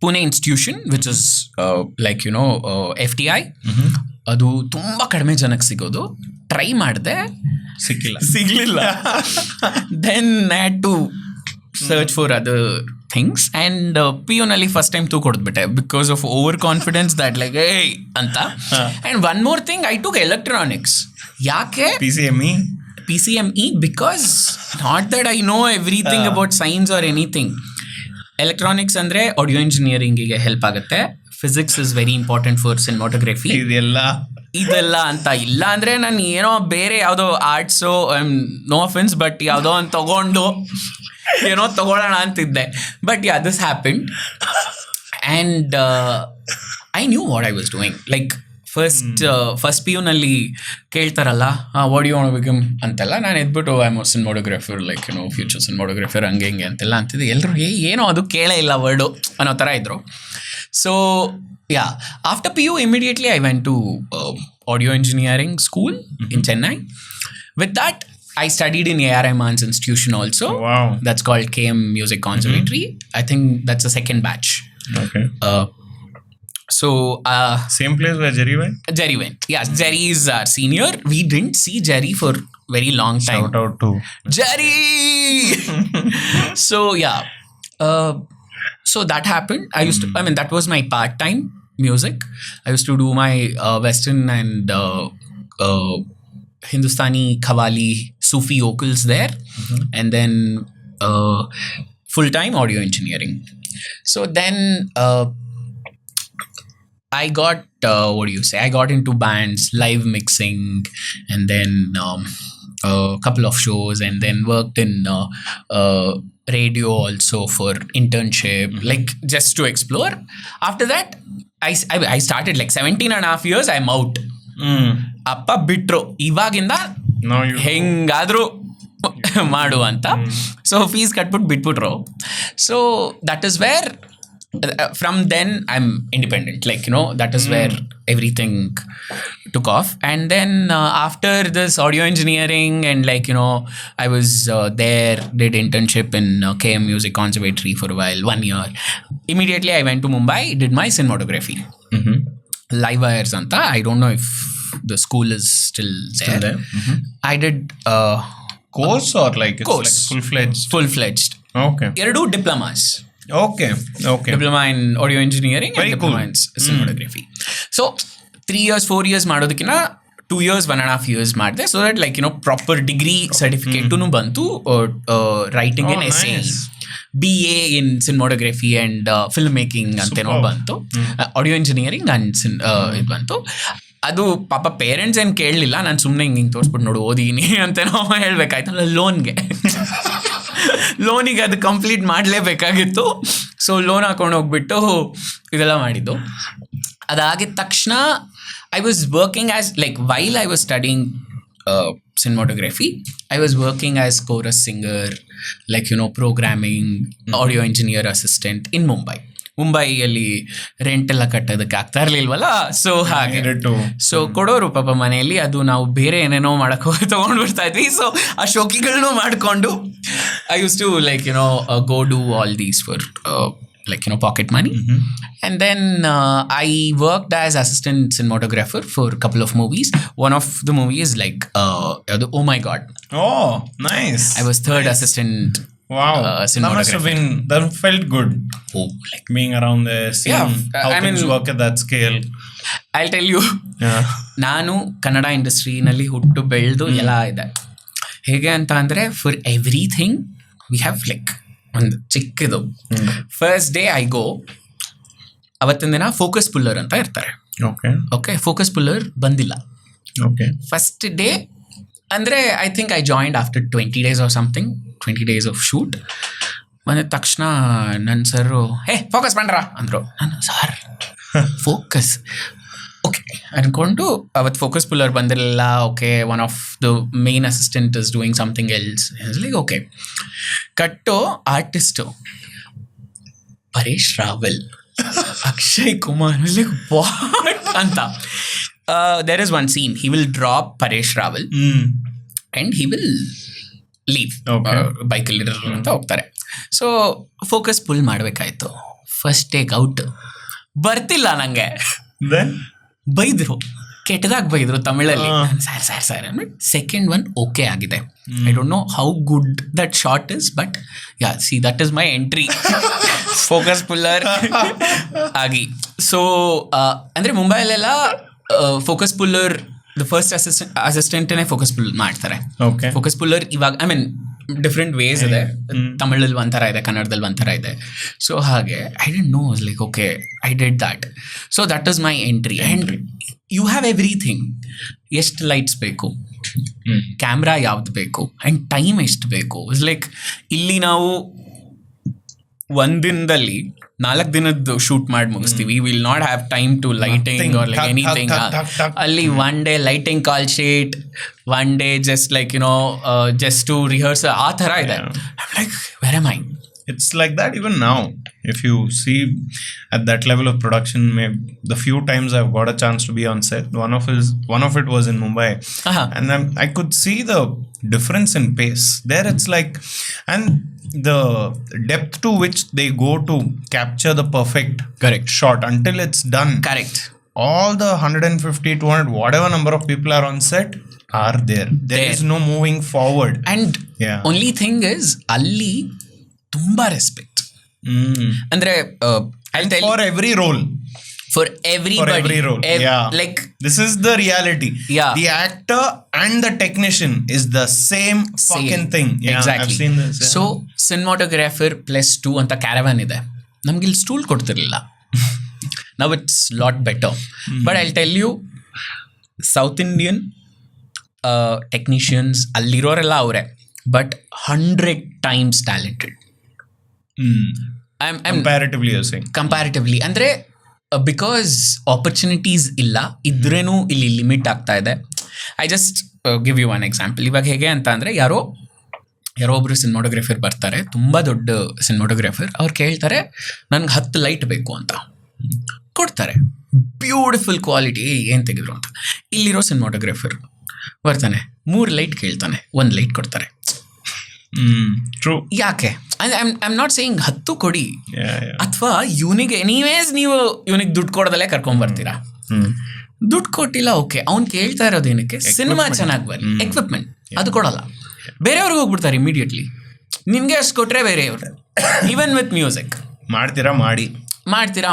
Pune institution, which is FTI. ಅದು ತುಂಬ ಕಡಿಮೆ ಜನಕ್ಕೆ ಸಿಗೋದು. Try ಮಾಡಿದೆ, ಸಿಗಲಿಲ್ಲ. Then I had to search for other things. And PU ನಲ್ಲಿ first time ಕೊಡ್ಬಿಟ್ಟೆ because of over confidence that like ಏಯ್ ಅಂತ. And one more thing, I took electronics. ಯಾಕೆ PCME? Because not that I know everything about science or anything. Electronics ಅಂದರೆ audio ಇಂಜಿನಿಯರಿಂಗಿಗೆ help ಆಗುತ್ತೆ. Physics is very important for cinematography. ಇದೆಲ್ಲ ಅಂತ ಇಲ್ಲ ಅಂದರೆ ನಾನು ಏನೋ ಬೇರೆ ಯಾವುದೋ ಆರ್ಟ್ಸು, ನೋ ಅಫೆನ್ಸ್, ಬಟ್ ಯಾವುದೋ ಒಂದು ತಗೊಂಡು ತಗೊಳ್ಳೋಣ ಅಂತಿದ್ದೆ. But yeah, this happened and I knew what I was doing. Like first PU ನಲ್ಲಿ ಕೇಳ್ತಾರಲ್ಲ, what you want to become ಅಂತೆಲ್ಲ. ನಾನು ಎದ್ಬಿಟ್ಟು I am cinematographer, future cinematographer ಹಂಗೆ ಹಿಂಗೆ ಅಂತೆಲ್ಲ ಅಂತಿದ್ದೆ. ಎಲ್ಲರೂ ಏನೋ ಅದು ಕೇಳೇ ಇಲ್ಲ ವರ್ಡು ಅನ್ನೋ ಥರ ಇದ್ರು. So yeah, after PU immediately I went to audio engineering school in Chennai. With that I studied in A.R. Rahman's institution also. Wow. That's called KM Music Conservatory. I think that's the second batch. Okay. So same place where Jerry went? Jerry went. Yes, Jerry is our senior. We didn't see Jerry for very long time. Shout out to Jerry. So yeah. So that happened. That was my part-time music. I used to do my Western and Hindustani, Qawwali, Sufi vocals there. And then full-time audio engineering. So then I got, I got into bands, live mixing, and then a couple of shows, and then worked in radio also for internship, like just to explore. After that I started like 17 and a half years I'm out. ಅಪ್ಪ ಬಿಟ್ರು, ಇವಾಗಿಂದ ಹೆಂಗಾದ್ರು ಮಾಡು ಅಂತ. So fees ಕಟ್ಬಿಟ್ಟು ಬಿಟ್ಬಿಟ್ರು. So that is where from then I'm independent, like, that is where everything took off. And then after this audio engineering, and like, I was there, did internship in KM Music Conservatory for a while, 1 year. Immediately I went to Mumbai, did my cinematography. Live Wires anta, I don't know if the school is still there. I did course or like it's course, like full-fledged? Okay. 2 diplomas. Okay. Diploma in audio engineering Very and diploma cool. in cinematography. So 3 years 4 years ಮಾಡೋದಕ್ಕಿಂತ 2 years 1.5 years ಮಾಡಿದೆ, so that like proper degree certificate ಬಂತು, writing in essay, BA in cinematography and filmmaking ಅಂತೇನೋ ಬಂತು, audio engineering and ಇದು ಬಂತು. ಅದು ಪಾಪ parents ಏನು ಕೇಳಲಿಲ್ಲ, ನಾನು ಸುಮ್ಮನೆ ಹಿಂಗೆ ತೋರಿಸ್ಬಿಟ್ಟು ನೋಡು ಓದಿನಿ ಅಂತೇನೋ ಹೇಳ್ಬೇಕಾಯ್ತಲ್ಲ ಲೋನಿಗೆ ಅದು ಕಂಪ್ಲೀಟ್ ಮಾಡಲೇಬೇಕಾಗಿತ್ತು. ಸೊ ಲೋನ್ ಹಾಕೊಂಡು ಹೋಗ್ಬಿಟ್ಟು ಇದೆಲ್ಲ ಮಾಡಿದ್ದು. ಅದಾಗಿದ ತಕ್ಷಣ I was working as like while I was studying cinematography, I was working as chorus singer, like programming, audio engineer assistant in ಮುಂಬೈಯಲ್ಲಿ ರೆಂಟ್ ಎಲ್ಲ ಕಟ್ಟೋದಕ್ಕೆ ಆಗ್ತಾ ಇರಲಿಲ್ವಲ್ಲ, ಸೊ ಹಾಗೆ ಸೊ ಕೊಡೋರು ಪಾಪ ಮನೆಯಲ್ಲಿ, ಅದು ನಾವು ಬೇರೆ ಏನೇನೋ ಮಾಡಕ್ಕೆ ತೊಗೊಂಡು ಬಿಡ್ತಾ ಇದ್ವಿ. ಸೊ ಆ ಶೋಕಿಗಳನ್ನೂ ಮಾಡಿಕೊಂಡು I used to like go do all these for like pocket money. And then I worked as assistant cinematographer for a couple of movies. One of the movies like Oh My God. Oh, nice. I was third assistant. Wow. That must have been, that felt good. Oh, like being around there, seeing how things work at that scale. I'll tell you. ನಾನು ಕನ್ನಡ ಇಂಡಸ್ಟ್ರಿನಲ್ಲಿ ಹುಟ್ಟು ಬೆಳೆದು ಎಲ್ಲ ಇದೆ. ಹೇಗೆ ಅಂತ ಅಂದರೆ, for everything we have like ಒಂದು ಚಿಕ್ಕದು. ಫಸ್ಟ್ ಡೇ ಐ ಗೋ, ಅವತ್ತಿನ ದಿನ ಫೋಕಸ್ ಪುಲ್ಲರ್ ಅಂತ ಇರ್ತಾರೆ. ಓಕೆ ಫೋಕಸ್ ಪುಲ್ಲರ್ ಬಂದಿಲ್ಲ. ಫಸ್ಟ್ ಡೇ ಅಂದರೆ I think I joined after 20 days or something, 20 days of shoot. ಬಂದ ತಕ್ಷಣ ನನ್ನ ಸರು ಫೋಕಸ್ ಮಾಡ್ರಾ ಅಂದರು. ನಾನು ಸರ್ ಫೋಕಸ್ ಓಕೆ ಅನ್ಕೊಂಡು, ಅವತ್ತು ಫೋಕಸ್ ಪುಲ್ಲರ್ ಬಂದಿರಲಿಲ್ಲ. Okay, one of the main assistant is doing something else. Like okay, ಕಟ್ಟೋ artist Paresh Rawal, Akshay Kumar, like what ಅಂತ. There is one scene, he will drop Paresh Rawal and he will leave, ಬೈಕಲ್ಲಿ ಅಂತ ಹೋಗ್ತಾರೆ. So focus full ಮಾಡಬೇಕಾಯ್ತು. First take out ಬರ್ತಿಲ್ಲ ನನಗೆ, ಬೈದರು, ಕೆಟ್ಟದಾಗಿ ಬೈದರು ತಮಿಳಲ್ಲಿ. ಸರ್ ಅಂದ್ಬಿಟ್ಟು ಸೆಕೆಂಡ್ ಒನ್ ಓಕೆ ಆಗಿದೆ. I don't know how good that short is, but yeah see that is my entry focus puller ಆಗಿ. ಸೊ ಅಂದರೆ ಮುಂಬೈಲೆಲ್ಲ ಫೋಕಸ್ ಪುಲ್ಲರ್ ದ ಫಸ್ಟ್ ಅಸಿಸ್ಟೆಂಟೇ ಫೋಕಸ್ ಪುಲ್ ಮಾಡ್ತಾರೆ. ಫೋಕಸ್ ಪುಲ್ಲರ್ ಇವಾಗ ಐ ಮೀನ್ ಡಿಫ್ರೆಂಟ್ ವೇಸ್ ಇದೆ, ತಮಿಳಲ್ಲಿ ಒಂಥರ ಇದೆ, ಕನ್ನಡದಲ್ಲಿ ಒಂಥರ ಇದೆ. ಸೊ ಹಾಗೆ I don't know, like okay I did that. So that is my entry. And you have everything. ಎಷ್ಟು ಲೈಟ್ಸ್ ಬೇಕು, ಕ್ಯಾಮ್ರಾ ಯಾವ್ದು ಬೇಕು, ಆ್ಯಂಡ್ ಟೈಮ್ ಎಷ್ಟು ಬೇಕು. ಇಟ್ಸ್ ಲೈಕ್ ಇಲ್ಲಿ ನಾವು ಒಂದಿನದಲ್ಲಿ 4 ದಿನದ್ದು ಶೂಟ್ ಮಾಡಿ ಮುಗಿಸ್ತೀವಿ. Will not have time to lighting or like anything. ಅಲ್ಲಿ one day lighting call sheet, one day just like just to rehearse, ಆ ಥರ ಇದೆ. Like where am I? It's like that even now. If you see at that level of production, the few times I've got a chance to be on set, one of it was in Mumbai, and I could see the difference in pace. There it's like, and the depth to which they go to capture the perfect shot until it's done. Correct. All the 150, 200, whatever number of people are on set are there. There is no moving forward. And only thing is, ಅಲ್ಲಿ ತುಂಬಾ respect. ಅಂದ್ರೆ for every role, for everybody role, like this is the reality. The actor and the technician is the same fucking thing. Exactly. I've seen this. So cinematographer +2 ಅಂತ caravan ಇದೆ. ನಮ್ಗೆ ಇಲ್ಲಿ stool ಕೊಡ್ತಿರ್ಲಿಲ್ಲ. Now it's lot better. But I'll tell you, South Indian technicians ಅಲ್ಲಿರೋರೆಲ್ಲ ಅವರೇ, but 100 times talented. Comparatively you're saying? Comparatively ಅಂದರೆ because opportunities ಇಲ್ಲ, ಇದ್ರೇನು ಇಲ್ಲಿ ಲಿಮಿಟ್ ಆಗ್ತಾ ಇದೆ. I just give you one example. ಇವಾಗ ಹೇಗೆ ಅಂತ ಅಂದರೆ, ಯಾರೋ ಯಾರೋ ಒಬ್ರು ಸಿನಿಮಾಟೋಗ್ರಫರ್ ಬರ್ತಾರೆ, ತುಂಬ ದೊಡ್ಡ ಸಿನಿಮಾಟೋಗ್ರಫರ್. ಅವ್ರು ಕೇಳ್ತಾರೆ ನನಗೆ 10 ಲೈಟ್ ಬೇಕು ಅಂತ, ಕೊಡ್ತಾರೆ. ಬ್ಯೂಟಿಫುಲ್ ಕ್ವಾಲಿಟಿ, ಏನು ತೆಗೆದ್ರು ಅಂತ. ಇಲ್ಲಿರೋ ಸಿನಿಮಾಟೋಗ್ರಫರ್ ಬರ್ತಾನೆ, 3 ಲೈಟ್ ಕೇಳ್ತಾನೆ, 1 ಲೈಟ್ ಕೊಡ್ತಾರೆ. ಟ್ರೂ. ಯಾಕೆ? ಐ ಆಮ್ ನಾಟ್ ಸೇಯಿಂಗ್ 10 ಕೊಡಿ, ಅಥವಾ ಇವನಿಗೆ ಎನಿವೇಸ್ ನೀವು ಇವನಿಗೆ ದುಡ್ಡು ಕೊಡದಲ್ಲೇ ಕರ್ಕೊಂಡ್ಬರ್ತೀರಾ. ದುಡ್ಡು ಕೊಟ್ಟಿಲ್ಲ, ಓಕೆ, ಅವ್ನು ಕೇಳ್ತಾ ಇರೋದೇನಕ್ಕೆ? ಸಿನಿಮಾ ಚೆನ್ನಾಗಿ ಬರಲಿ, ಎಕ್ವಿಪ್ಮೆಂಟ್. ಅದು ಕೊಡಲ್ಲ, ಬೇರೆಯವ್ರಿಗೆ ಹೋಗ್ಬಿಡ್ತಾರೆ ಇಮಿಡಿಯೇಟ್ಲಿ. ನಿನಗೆ ಅಷ್ಟು ಕೊಟ್ಟರೆ ಬೇರೆಯವ್ರು. ಈವನ್ ವಿತ್ ಮ್ಯೂಸಿಕ್ ಮಾಡ್ತೀರಾ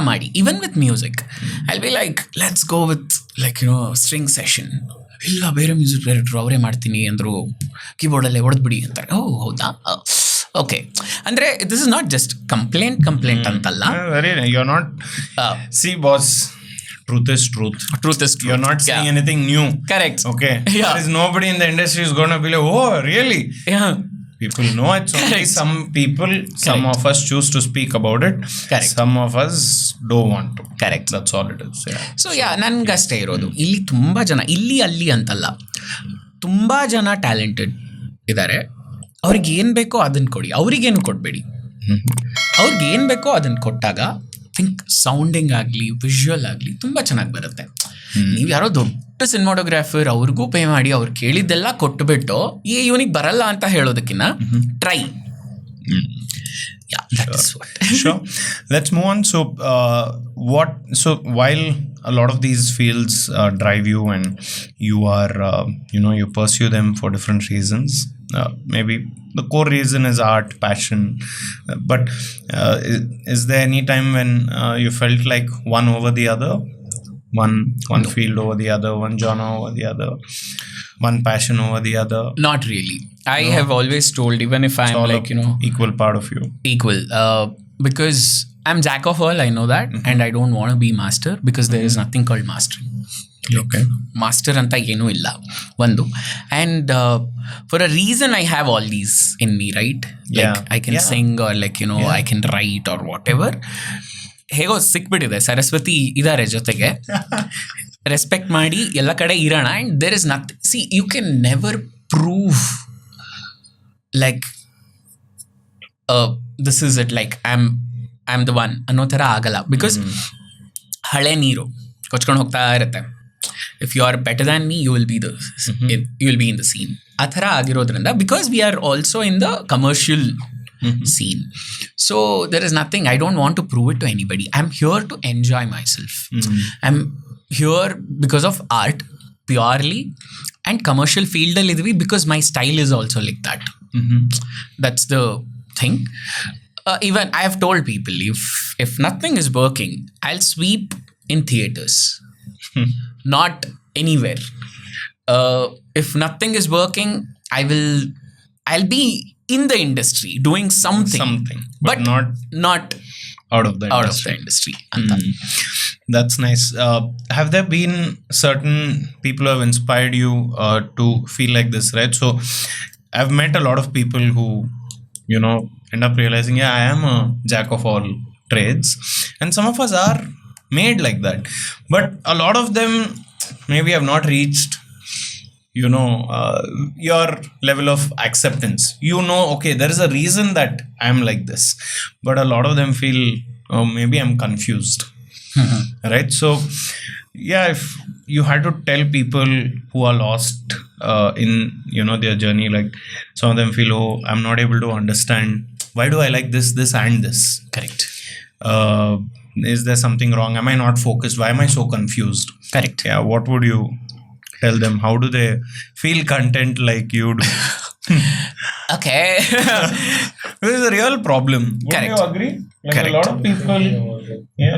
ಮಾಡಿ even with music I be like let's go with like string session. ಇಲ್ಲ, ಬೇರೆ ಮ್ಯೂಸಿಕ್ ಡೈರೆಕ್ಟ್ರು ಅವರೇ ಮಾಡ್ತೀನಿ ಅಂದರು, ಕೀಬೋರ್ಡಲ್ಲೇ ಹೊಡೆದ್ಬಿಡಿ ಅಂತಾರೆ. ಓ ಹೌದಾ, ಓಕೆ. ಅಂದರೆ this is not just complaint ಅಂತಲ್ಲ. You are not see boss. Truth is truth. You're not saying anything new. Correct. Okay. Yeah. There is nobody in the industry who's going to be like, oh, really? Yeah. People know it. Only some people, some of us choose to speak about it. Correct. Some of us don't want to. Correct. That's all it is. Yeah. So ನನಗಷ್ಟೇ ಇರೋದು. ಇಲ್ಲಿ ತುಂಬ ಜನ, ಇಲ್ಲಿ ಅಲ್ಲಿ ಅಂತಲ್ಲ, ತುಂಬ ಜನ talented ಇದ್ದಾರೆ. ಅವ್ರಿಗೆ ಏನು ಬೇಕೋ ಅದನ್ನು ಕೊಡಿ, ಅವ್ರಿಗೇನು ಕೊಡಬೇಡಿ. ಅವ್ರಿಗೆ ಏನು ಬೇಕೋ ಅದನ್ನು ಕೊಟ್ಟಾಗ ಥಿಂಕ್ ಸೌಂಡಿಂಗ್ ಆಗಲಿ, ವಿಜುವಲ್ ಆಗಲಿ ತುಂಬ ಚೆನ್ನಾಗಿ ಬರುತ್ತೆ. ನೀವು ಯಾರೋ ದೊಡ್ಡ ಸಿನಿಮಾಟೋಗ್ರಾಫರ್, ಅವ್ರಿಗೂ ಪೇ ಮಾಡಿ ಅವ್ರು ಕೇಳಿದ್ದೆಲ್ಲ ಕೊಟ್ಟುಬಿಟ್ಟು ಇವನಿಗೆ ಬರಲ್ಲ ಅಂತ ಹೇಳೋದಕ್ಕಿಂತ try. Sure. Let's move on. So while a lot of these fields drive you and you are you pursue them for different reasons, maybe the core reason is art, passion, but is there any time when you felt like one over the other, one no. field over the other, one genre over the other, one passion over the other? Not really. I have always told, even if I'm like equal part of you, equal, because I'm jack of all, I know that, and I don't want to be master, because there is nothing called mastering. Okay. Master ಅಂತ ಏನೂ ಇಲ್ಲ ಒಂದು. And for a reason I have all these in me, right? Like I can sing, or like I can write, or whatever. ಹೇಗೋ ಸಿಕ್ಬಿಟ್ಟಿದೆ, ಸರಸ್ವತಿ ಇದ್ದಾರೆ ಜೊತೆಗೆ. Respect ಮಾಡಿ ಎಲ್ಲ ಕಡೆ ಇರೋಣ. And there is nothing, see you can never prove like this is it, like I am the one ಅನ್ನೋ ಥರ ಆಗಲ್ಲ. ಬಿಕಾಸ್ ಹಳೆ ನೀರು ಕೊಚ್ಕೊಂಡು ಹೋಗ್ತಾ ಇರುತ್ತೆ. If you are better than me, you will be in the scene. ಆ ಥರ ಆಗಿರೋದ್ರಿಂದ, because we are also in the commercial scene. So there is nothing, I don't want to prove it to anybody. I'm here to enjoy myself. I'm here because of art purely, and commercial field ಅಲ್ಲಿ ಇದೀವಿ because my style is also like that. That's the thing. Even I have told people, if nothing is working, I'll sweep in theaters. Not anywhere. If nothing is working, I'll be in the industry doing something, but not out of the industry. That's nice. Have there been certain people who have inspired you to feel like this, right? So I've met a lot of people who end up realizing, I am a jack of all trades, and some of us are made like that, but a lot of them maybe have not reached your level of acceptance. Okay, there is a reason that I am like this, but a lot of them feel maybe I'm confused. Right? So if you had to tell people who are lost in their journey, like some of them feel, I'm not able to understand, why do I like this and this? Correct. Is there something wrong? Am I not focused? Why am I so confused? Correct. Yeah. What would you tell them? How do they feel content like you do? Okay. This is a real problem. Would you agree? Like correct. A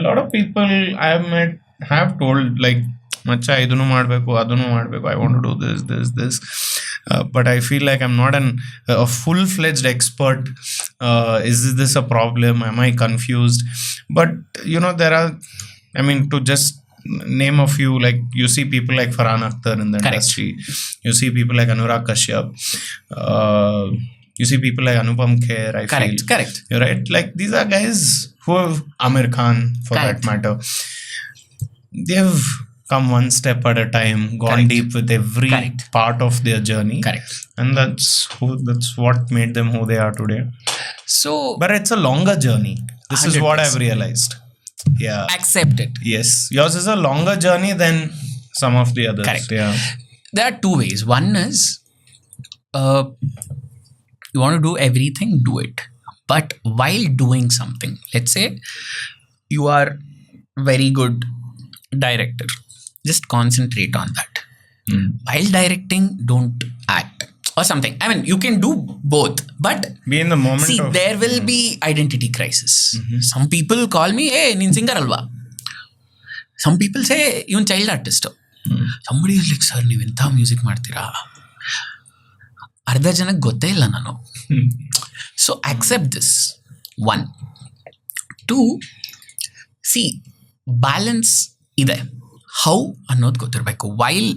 lot of people I have met have told, like, Macha, idunu madbeku, adunu madbeku, I want to do this. But I feel like I'm not a full-fledged expert. Is this a problem? Am I confused? But there are, to just name a few, like you see people like Farhan Akhtar in the correct. industry. You see people like Anurag Kashyap. You see people like Anupam Kher. I correct. feel. Correct. You're right. Like these are guys who have, Amir Khan for correct. that matter. They have come one step at a time, gone Correct. deep with every Correct. part of their journey. Correct. And that's what made them who they are today. So But it's a longer journey. This is what 100%. I've realized. Yeah. accept it. Yes. Yours is a longer journey than some of the others. Correct. Yeah. There are two ways. One is you want to do everything, do it. But while doing something, let's say you are very good director, just concentrate on that. While directing, don't act or something. I mean, you can do both, but Be in the moment see, of... there will be identity crisis. Some people call me, hey, nin singer alva. Some people say, even child artist. Somebody is like, sir, ನೀವು ಎಂಥ music ಮಾಡ್ತೀರಾ, ಅರ್ಧ ಜನಕ್ಕೆ ಗೊತ್ತೇ ಇಲ್ಲ ನಾನು. So accept this. 1. 2, see balance ಇದೆ. How ಅನ್ನೋದು ಗೊತ್ತಿರಬೇಕು. While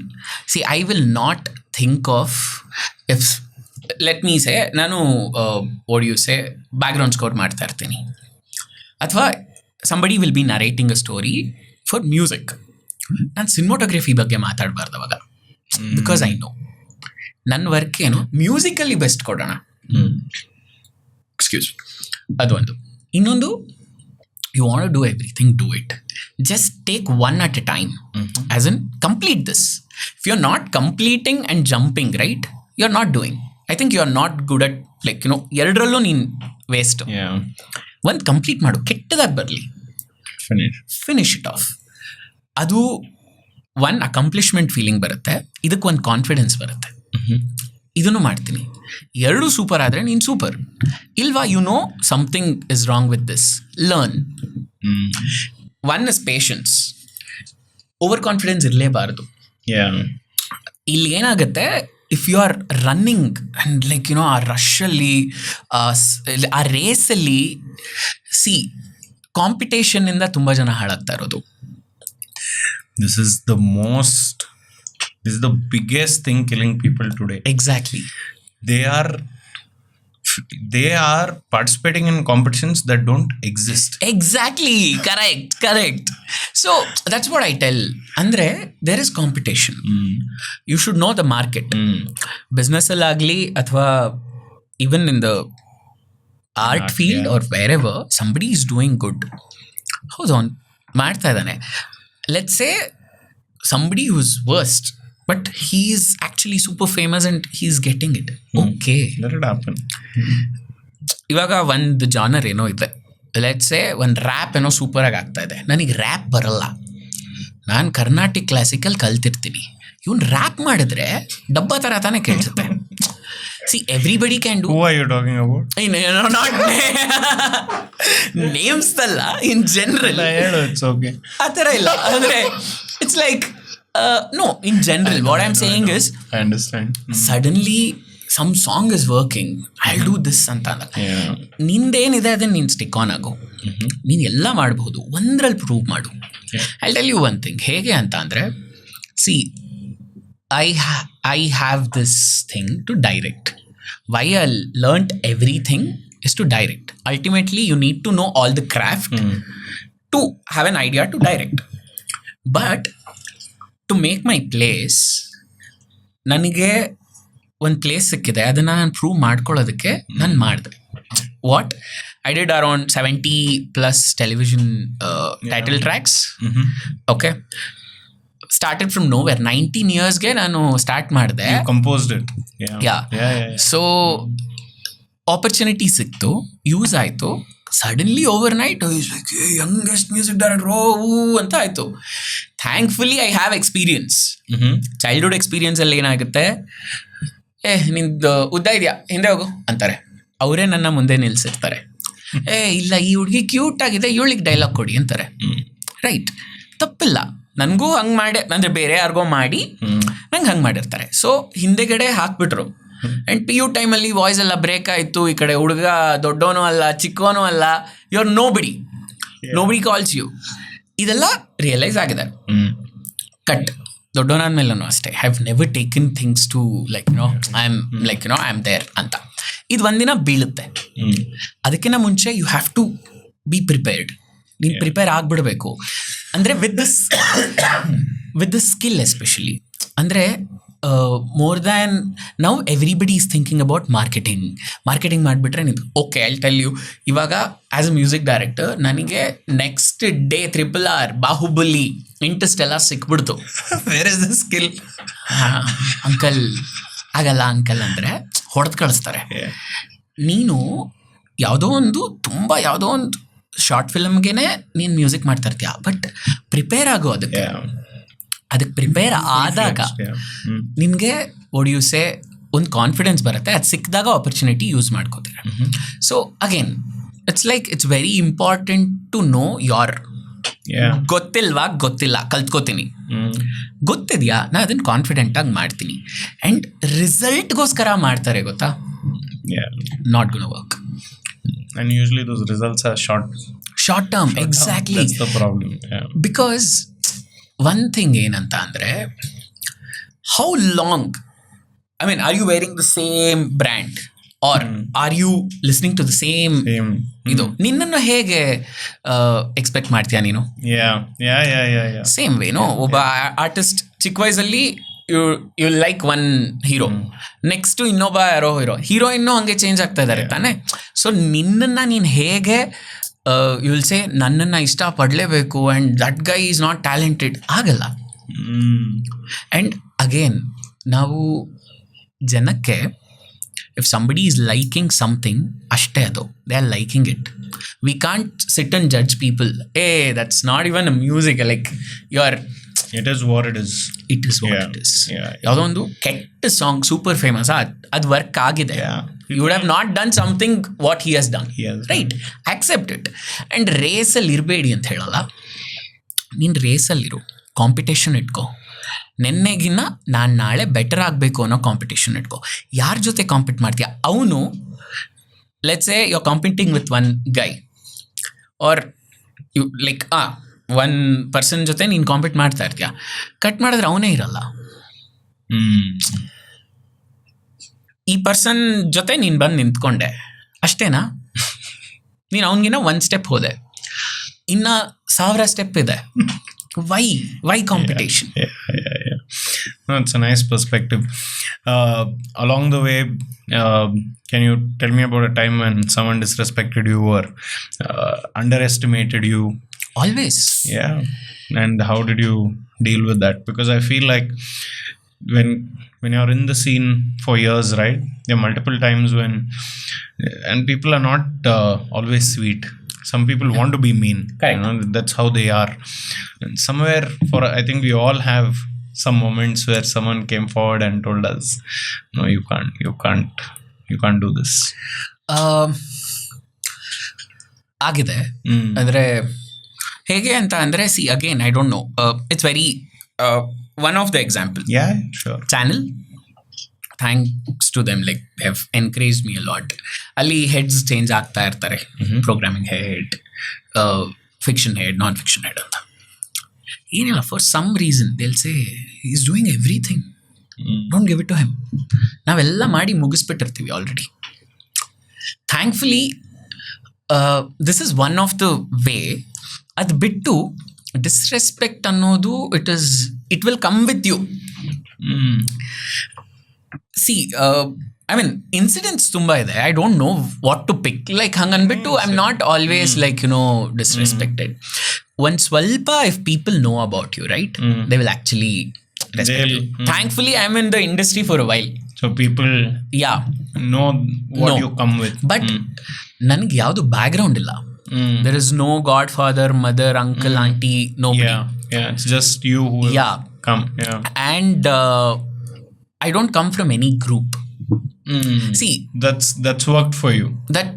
see I will not think of if let me say ನಾನು what you say background score ಮಾಡ್ತಾ ಇರ್ತೀನಿ, ಅಥವಾ somebody will be narrating a story for music. ನಾನು ಸಿನಿಮಾಟೋಗ್ರಫಿ ಬಗ್ಗೆ ಮಾತಾಡಬಾರ್ದು ಅವಾಗ, ಬಿಕಾಸ್ ಐ ನೋ ನನ್ನ ವರ್ಕ್ ಏನು ಮ್ಯೂಸಿಕಲ್ಲಿ ಬೆಸ್ಟ್ ಕೊಡೋಣ. ಎಕ್ಸ್ಕ್ಯೂಸ್, ಅದು ಒಂದು. ಇನ್ನೊಂದು, you want to do everything, do it. Just take one at a time. As in, complete this. If you're not completing and jumping, right, you're not doing. I think you're not good at, like, you know, ಎರಡರಲ್ಲೂ ನೀನು waste. Yeah. ಒಂದು complete ಮಾಡು, ಕೆಟ್ಟದಾಗಿ ಬರಲಿ, finish it off. ಅದು one accomplishment feeling ಬರುತ್ತೆ, ಇದಕ್ಕೆ ಒಂದು ಕಾನ್ಫಿಡೆನ್ಸ್ ಬರುತ್ತೆ. ಇದನ್ನು ಮಾಡ್ತೀನಿ. ಎರಡು ಸೂಪರ್ ಆದರೆ ನೀನು ಸೂಪರ್. ಇಲ್ವಾ, you know something is wrong with this, learn. One is patience. Over confidence ಇರಲೇಬಾರದು. ಇಲ್ಲಿ ಏನಾಗುತ್ತೆ, if you are running and like you know ಆ ರಶಲ್ಲಿ, ಆ ರೇಸಲ್ಲಿ, ಸಿ ಕಾಂಪಿಟೇಷನ್ನಿಂದ ತುಂಬ ಜನ ಹಾಳಾಗ್ತಾ ಇರೋದು. This is the biggest thing killing people today. Exactly. They are participating in competitions that don't exist. Exactly. Correct. So that's what I tell. Andre, there is competition. You should know the market. Business allagli athwa even in the art field or wherever, somebody is doing good. Hold on, ಮಾಡ್ತಾ ಇದ್ದಾನೆ. Let's say somebody who's worst, but he's actually super famous and he's getting it. Okay. Let it happen. ಇವಾಗ ಒಂದು genre ಏನೋ ಇದೆ, let's say ಒಂದು rap ಏನೋ ಸೂಪರಾಗಿ ಆಗ್ತಾ ಇದೆ. ನನಗೆ ರ್ಯಾಪ್ ಬರಲ್ಲ, ನಾನು ಕರ್ನಾಟಿಕ್ ಕ್ಲಾಸಿಕಲ್ ಕಲ್ತಿರ್ತೀನಿ. ಇವನು ರ್ಯಾಪ್ ಮಾಡಿದ್ರೆ ಡಬ್ಬ ಥರ ತಾನೇ ಕೇಳಿಸುತ್ತೆ. See everybody can do. Who are you talking about? Not names ಅಲ್ಲ, ಇನ್ ಜನರಲ್. It's okay. ಆ ಥರ ಇಲ್ಲ ಅಂದರೆ it's like no, in general what I am saying is, I understand. Suddenly some song is working, I do this ಅಂತ ಅಂದಾಗ ನಿಂದೇನಿದೆ ಅದನ್ನು ನೀನು stick on ಆಗು. ನೀನು ಎಲ್ಲ ಮಾಡಬಹುದು, ಒಂದ್ರಲ್ಲಿ ಪ್ರೂವ್ ಮಾಡು. I tell you one thing, ಹೇಗೆ ಅಂತ ಅಂದರೆ, see I have this thing to direct. Why I learnt everything is to direct. Ultimately, you need to know all the craft to have an idea to direct. But to make my place, ನನಗೆ ಒಂದು place ಸಿಕ್ಕಿದೆ, ಅದನ್ನು ನಾನು prove ಮಾಡ್ಕೊಳ್ಳೋದಕ್ಕೆ ನಾನು ಮಾಡಿದೆ. What I did around 70+ television title tracks. Okay. Started from nowhere. 19 yearsಗೆ ನಾನು ಸ್ಟಾರ್ಟ್ ಮಾಡಿದೆ. You composed it. Yeah. So opportunity ಸಿಕ್ತು, ಯೂಸ್ ಆಯಿತು. Suddenly overnight youngest music director ಅಂತ ಆಯಿತು. Thankfully I have experience. Childhood ಎಕ್ಸ್ಪೀರಿಯನ್ಸಲ್ಲಿ ಏನಾಗುತ್ತೆ, ನಿಂದು ಉದ್ದ ಇದೆಯಾ, ಹಿಂದೆ ಹೋಗು ಅಂತಾರೆ. ಅವರೇ ನನ್ನ ಮುಂದೆ ನಿಲ್ಸಿರ್ತಾರೆ. ಇಲ್ಲ, ಈ ಹುಡುಗಿ ಕ್ಯೂಟ್ ಆಗಿದೆ, ಇವಳಿಗೆ ಡೈಲಾಗ್ ಕೊಡಿ ಅಂತಾರೆ. ರೈಟ್, ತಪ್ಪಿಲ್ಲ. ನನಗೂ ಹಂಗೆ ಮಾಡಿ, ಅಂದರೆ ಬೇರೆ ಯಾರಿಗೋ ಮಾಡಿ ನಂಗೆ ಹಂಗೆ ಮಾಡಿರ್ತಾರೆ. ಸೊ ಹಿಂದೆಗಡೆ ಹಾಕ್ಬಿಟ್ರು. ಆ್ಯಂಡ್ PU ಟೈಮಲ್ಲಿ ವಾಯ್ಸ್ ಎಲ್ಲ ಬ್ರೇಕ್ ಆಯಿತು. ಈ ಕಡೆ ಹುಡುಗ ದೊಡ್ಡವನೂ ಅಲ್ಲ, ಚಿಕ್ಕವನೂ ಅಲ್ಲ, you are nobody calls you. ಇದೆಲ್ಲ ರಿಯಲೈಸ್ ಆಗಿದೆ. ಕಟ್ ದೊಡ್ಡವನಾದ್ಮೇಲೂ ಅಷ್ಟೇ, have never taken things to like I am there ಅಂತ. ಇದು ಒಂದಿನ ಬೀಳುತ್ತೆ. ಅದಕ್ಕಿಂತ ಮುಂಚೆ you have to be prepared. ನೀನು ಪ್ರಿಪೇರ್ ಆಗಿಬಿಡ್ಬೇಕು. ಅಂದರೆ with this with the skill especially. ಅಂದರೆ more than now everybody is thinking about marketing ಮಾಡಿಬಿಟ್ರೆ ನೀವು ಓಕೆ ಐ ಟೆಲ್ ಯು. ಇವಾಗ ಆ್ಯಸ್ ಅ ಮ್ಯೂಸಿಕ್ ಡೈರೆಕ್ಟರ್ ನನಗೆ next day RRR Baahubali Interstellar ಸಿಕ್ಬಿಡ್ತು. Where is the skill? Uncle ಆಗಲ್ಲ uncle ಅಂದರೆ ಹೊಡೆದು ಕಳಿಸ್ತಾರೆ. ನೀನು ಯಾವುದೋ ಒಂದು ಶಾರ್ಟ್ ಫಿಲ್ಮ್ಗೆ ನೀನು ಮ್ಯೂಸಿಕ್ ಮಾಡ್ತಾ ಇರ್ತೀಯ, ಬಟ್ ಪ್ರಿಪೇರ್ ಆಗೋ ಅದಕ್ಕೆ ಪ್ರಿಪೇರ್ ಆದಾಗ ನಿನಗೆ ಒಡಿಯೂಸೆ ಒಂದು ಕಾನ್ಫಿಡೆನ್ಸ್ ಬರುತ್ತೆ. ಅದು ಸಿಕ್ಕಿದಾಗ ಆಪರ್ಚುನಿಟಿ ಯೂಸ್ ಮಾಡ್ಕೋತಾರೆ. So again it's very important to know your ಗೊತ್ತಿಲ್ಲ ಕಲ್ತ್ಕೋತೀನಿ, ಗೊತ್ತಿದೆಯಾ ನಾ ಅದನ್ನು ಕಾನ್ಫಿಡೆಂಟಾಗಿ ಮಾಡ್ತೀನಿ. ಆ್ಯಂಡ್ ರಿಸಲ್ಟ್ಗೋಸ್ಕರ ಮಾಡ್ತಾರೆ ಗೊತ್ತಾ, not gonna work. And usually those results are short term. Exactly. That's the problem. Yeah. Because one thing ಏನಂತ ಅಂದರೆ, how long, I mean, are you wearing the same brand or are you listening to the same ಇದು? ನಿನ್ನನ್ನು ಹೇಗೆ expect ಮಾಡ್ತೀಯಾ ನೀನು? Same ವೇನೋ ಒಬ್ಬ artist ಚಿಕ್ಕ ವಯಸ್ಸಲ್ಲಿ you like one hero, next ಇನ್ನೊಬ್ಬ ಯಾರೋ ಹೀರೋಯಿನ್ನು ಹಂಗೆ ಚೇಂಜ್ ಆಗ್ತಾ ಇದ್ದಾರೆ ತಾನೆ. ಸೊ ನಿನ್ನನ್ನು ನೀನು ಹೇಗೆ ಯುಲ್ ಸೇ ನನ್ನನ್ನು ಇಷ್ಟಪಡಲೇಬೇಕು and that guy is not talented, ಆಗಲ್ಲ. ಆ್ಯಂಡ್ ಅಗೇನ್ ನಾವು ಜನಕ್ಕೆ if somebody is liking something ಅಷ್ಟೇ, ಅದು they are liking it. We can't sit and judge people. That's not even a music, like you are It is what it is. It is what it is. ಯಾವುದೋ ಒಂದು ಕೆಟ್ಟ song super famous, ಅದು work ಆಗಿದೆ. You would have not done something what he has done. Right? Accept it. And ರೇಸಲ್ಲಿ ಇರಬೇಡಿ ಅಂತ ಹೇಳಲ್ಲ. ನೀನು ರೇಸಲ್ಲಿರು, competition ಇಟ್ಕೋ. ನೆನ್ನೆಗಿನ್ನ ನಾನು ನಾಳೆ ಬೆಟರ್ ಆಗಬೇಕು ಅನ್ನೋ ಕಾಂಪಿಟೇಷನ್ ಇಟ್ಕೋ. ಯಾರ ಜೊತೆ ಕಾಂಪೀಟ್ ಮಾಡ್ತೀಯ? ಅವನು let's say you are competing with one guy or you like one person ಜೊತೆ ನೀನು ಕಾಂಪೀಟ್ ಮಾಡ್ತಾ ಇರ್ತೀಯ. ಕಟ್ ಮಾಡಿದ್ರೆ ಅವನೇ ಇರಲ್ಲ. ಈ ಪರ್ಸನ್ ಜೊತೆ ನೀನು ಬಂದು ನಿಂತ್ಕೊಂಡೆ ಅಷ್ಟೇನಾ? ನೀನು ಅವನಿಗಿನ್ನ ಒಂದು ಸ್ಟೆಪ್ ಹೋದೆ, ಇನ್ನು 1000 ಸ್ಟೆಪ್ ಇದೆ. Why competition? No, it's a nice perspective. Along the way, can you tell me about a time when someone disrespected you or underestimated you? Always. Yeah. And how did you deal with that? Because I feel like when you're in the scene for years, right, there are multiple times when, and people are not always sweet. Some people want to be mean. Correct. You know, that's how they are. And somewhere, I think we all have some moments where someone came forward and told us, no, you can't do this. ಆಗಿದೆ. ಅಂದರೆ ಹೇಗೆ ಅಂತ ಅಂದರೆ, see again I don't know, it's very one of the example. Channel, thanks to them, like they have encouraged me a lot. ಅಲ್ಲಿ heads change ಆಗ್ತಾ ಇರ್ತಾರೆ, programming head, fiction head, non fiction head ಅಂತ. ಏನಿಲ್ಲ, for some reason they'll say is doing everything, don't give it to him. ನಾವೆಲ್ಲ ಮಾಡಿ ಮುಗಿಸ್ಬಿಟ್ಟಿರ್ತೀವಿ already. Thankfully this is one of the way. ಅದು ಬಿಟ್ಟು ಡಿಸ್ರೆಸ್ಪೆಕ್ಟ್ ಅನ್ನೋದು it will come with you. See I mean incidents ತುಂಬ ಇದೆ. I don't know what to pick. Like ಹಂಗನ್ಬಿಟ್ಟು I am not always like disrespected. ಒಂದು ಸ್ವಲ್ಪ if people know about you, right, they will actually respect you. Thankfully I am in the industry for a while, so people know what you come with. But ನನಗೆ ಯಾವುದು background ಇಲ್ಲ. There is no godfather, mother, uncle, auntie, nobody. It's just you who come. And I don't come from any group. See, that's worked for you. That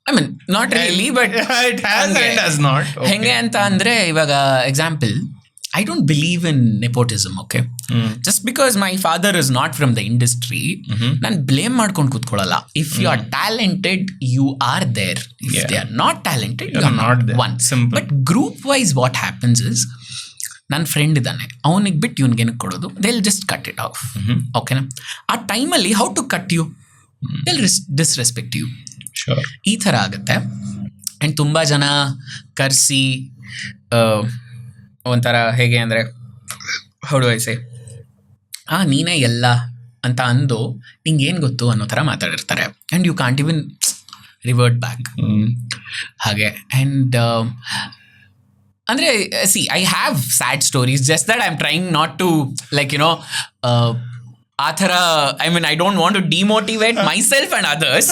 I mean, not really, but it has and has not. ಹೆಂಗೆ ಅಂತ ಅಂದರೆ, ಇವಾಗ example, I don't believe in nepotism, okay? Just because my father is not from the industry, ನಾನು blame ಮಾಡ್ಕೊಂಡು ಕೂತ್ಕೊಳ್ಳಲ್ಲ. If you are talented, you are there. If they are not talented, you are not there. One. Simple. But group wise what happens is, ನನ್ನ friend ಇದ್ದಾನೆ, ಅವನಿಗೆ ಬಿಟ್ಟು ಇವನಿಗೇನಕ್ಕೆ ಕೊಡೋದು, they'll just cut it off. ಓಕೆನಾ? ಆ ಟೈಮಲ್ಲಿ how to cut you? They'll disrespect you. Sure. ಈ ಥರ ಆಗುತ್ತೆ. ಆ್ಯಂಡ್ ತುಂಬ ಜನ ಕರೆಸಿ ಒಂಥರ ಹೇಗೆ ಅಂದರೆ, ಹೌ ಡು ಐ ಸೇ, ನೀನೇ ಎಲ್ಲ ಅಂತ ಅಂದು ನಿಂಗೆ ಏನು ಗೊತ್ತು ಅನ್ನೋ ಥರ ಮಾತಾಡಿರ್ತಾರೆ. And you can't even revert back. ಹಾಗೆ ಆ್ಯಂಡ್ ಅಂದರೆ I have sad stories, just that I am trying not to like ಆ ಥರ I don't want to demotivate myself and others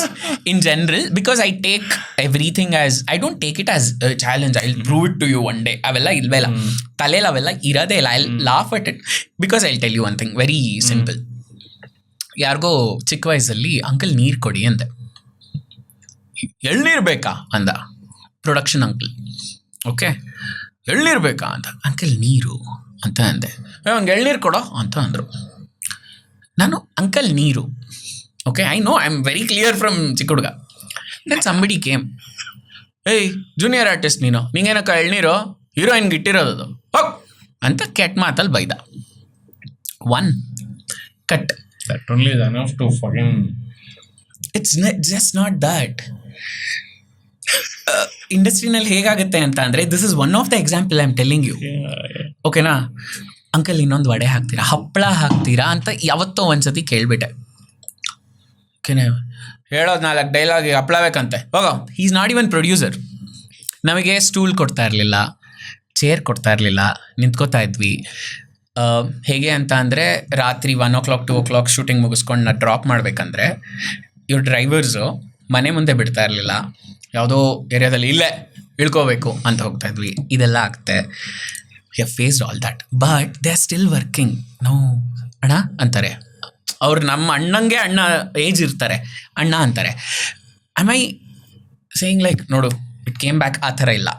in general, because I take everything as, I don't take it as challenge, I will prove it to you one day. ಅವೆಲ್ಲ ಇಲ್ವೇ ಇಲ್ಲ, ತಲೆಯಲ್ಲಿ ಅವೆಲ್ಲ ಇರೋದೇ ಇಲ್ಲ. I laugh at it because I tell you one thing very simple. ಯಾರಿಗೋ ಚಿಕ್ಕ ವಯಸ್ಸಲ್ಲಿ ಅಂಕಲ್ ನೀರು ಕೊಡಿ ಅಂದೆ. ಎಳ್ನೀರು ಬೇಕಾ ಅಂದ ಪ್ರೊಡಕ್ಷನ್ ಅಂಕಲ್. ಓಕೆ, ಎಳ್ನೀರು ಬೇಕಾ ಅಂತ, ಅಂಕಲ್ ನೀರು ಅಂತ ಅಂದೆ. ಅವ್ನಿಗೆ ಎಳ್ನೀರು ಕೊಡೋ ಅಂತ ಅಂದರು. ನಾನು ಅಂಕಲ್ ನೀರು, okay, I know, I am very clear from ಚಿಕ್ಕ ಹುಡುಗ. ದೆನ್ ಸಂಬಡಿ ಕೇಮ್, ಏಯ್ ಜೂನಿಯರ್ ಆರ್ಟಿಸ್ಟ್ ನೀನು, ನಿಂಗೇನಕ್ಕ ಎಳ್ನೀರು, ಹೀರೋಯಿನ್ಗೆ ಇಟ್ಟಿರೋದು ಹೋಗ್ ಅಂತ ಕೆಟ್ಟ ಮಾತಲ್ಲಿ ಬೈದ. One cut. That only is enough to fucking... It's just not that. ಇಂಡಸ್ಟ್ರಿನಲ್ಲಿ ಹೇಗಾಗುತ್ತೆ ಅಂತ ಅಂದರೆ, this is one of the example I am telling you. ಓಕೆನಾ, ಅಂಕಲ್ ಇನ್ನೊಂದು ವಡೆ ಹಾಕ್ತೀರಾ, ಹಪ್ಪಳ ಹಾಕ್ತೀರಾ ಅಂತ ಯಾವತ್ತೋ ಒಂದ್ಸತಿ ಕೇಳಿಬಿಟ್ಟೆ. ಓಕೆನಾ, ಹೇಳೋದು 4 ಡೈಲಾಗ್, ಹಪ್ಪಳ ಬೇಕಂತೆ, ಹೋಗೋ. He is not even producer. ನಮಗೆ ಸ್ಟೂಲ್ ಕೊಡ್ತಾ ಇರಲಿಲ್ಲ, ಚೇರ್ ಕೊಡ್ತಾ ಇರಲಿಲ್ಲ, ನಿಂತ್ಕೋತಾ ಇದ್ವಿ. ಹೇಗೆ ಅಂತ ಅಂದರೆ, ರಾತ್ರಿ 1 o'clock 2 o'clock ಶೂಟಿಂಗ್ ಮುಗಿಸ್ಕೊಂಡು ನಾ ಡ್ರಾಪ್ ಮಾಡಬೇಕಂದ್ರೆ ಇವ್ರ ಡ್ರೈವರ್ಸು ಮನೆ ಮುಂದೆ ಬಿಡ್ತಾ ಇರಲಿಲ್ಲ, ಯಾವುದೋ ಏರಿಯಾದಲ್ಲಿ ಇಲ್ಲೇ ಇಳ್ಕೋಬೇಕು ಅಂತ ಹೋಗ್ತಾ ಇದ್ವಿ. ಇದೆಲ್ಲ ಆಗ್ತೆ. We have faced all that, but they are still working. ನಾವು ಅಣ್ಣ ಅಂತಾರೆ, ಅವ್ರು ನಮ್ಮ ಅಣ್ಣಂಗೆ ಅಣ್ಣ ಏಜ್ ಇರ್ತಾರೆ, ಅಣ್ಣ ಅಂತಾರೆ. ಆಮ್ ಐ ಸೇಯಿಂಗ್ ಲೈಕ್, ನೋಡು ಇಟ್ ಕೇಮ್ ಬ್ಯಾಕ್. ಆ ಥರ ಇಲ್ಲ.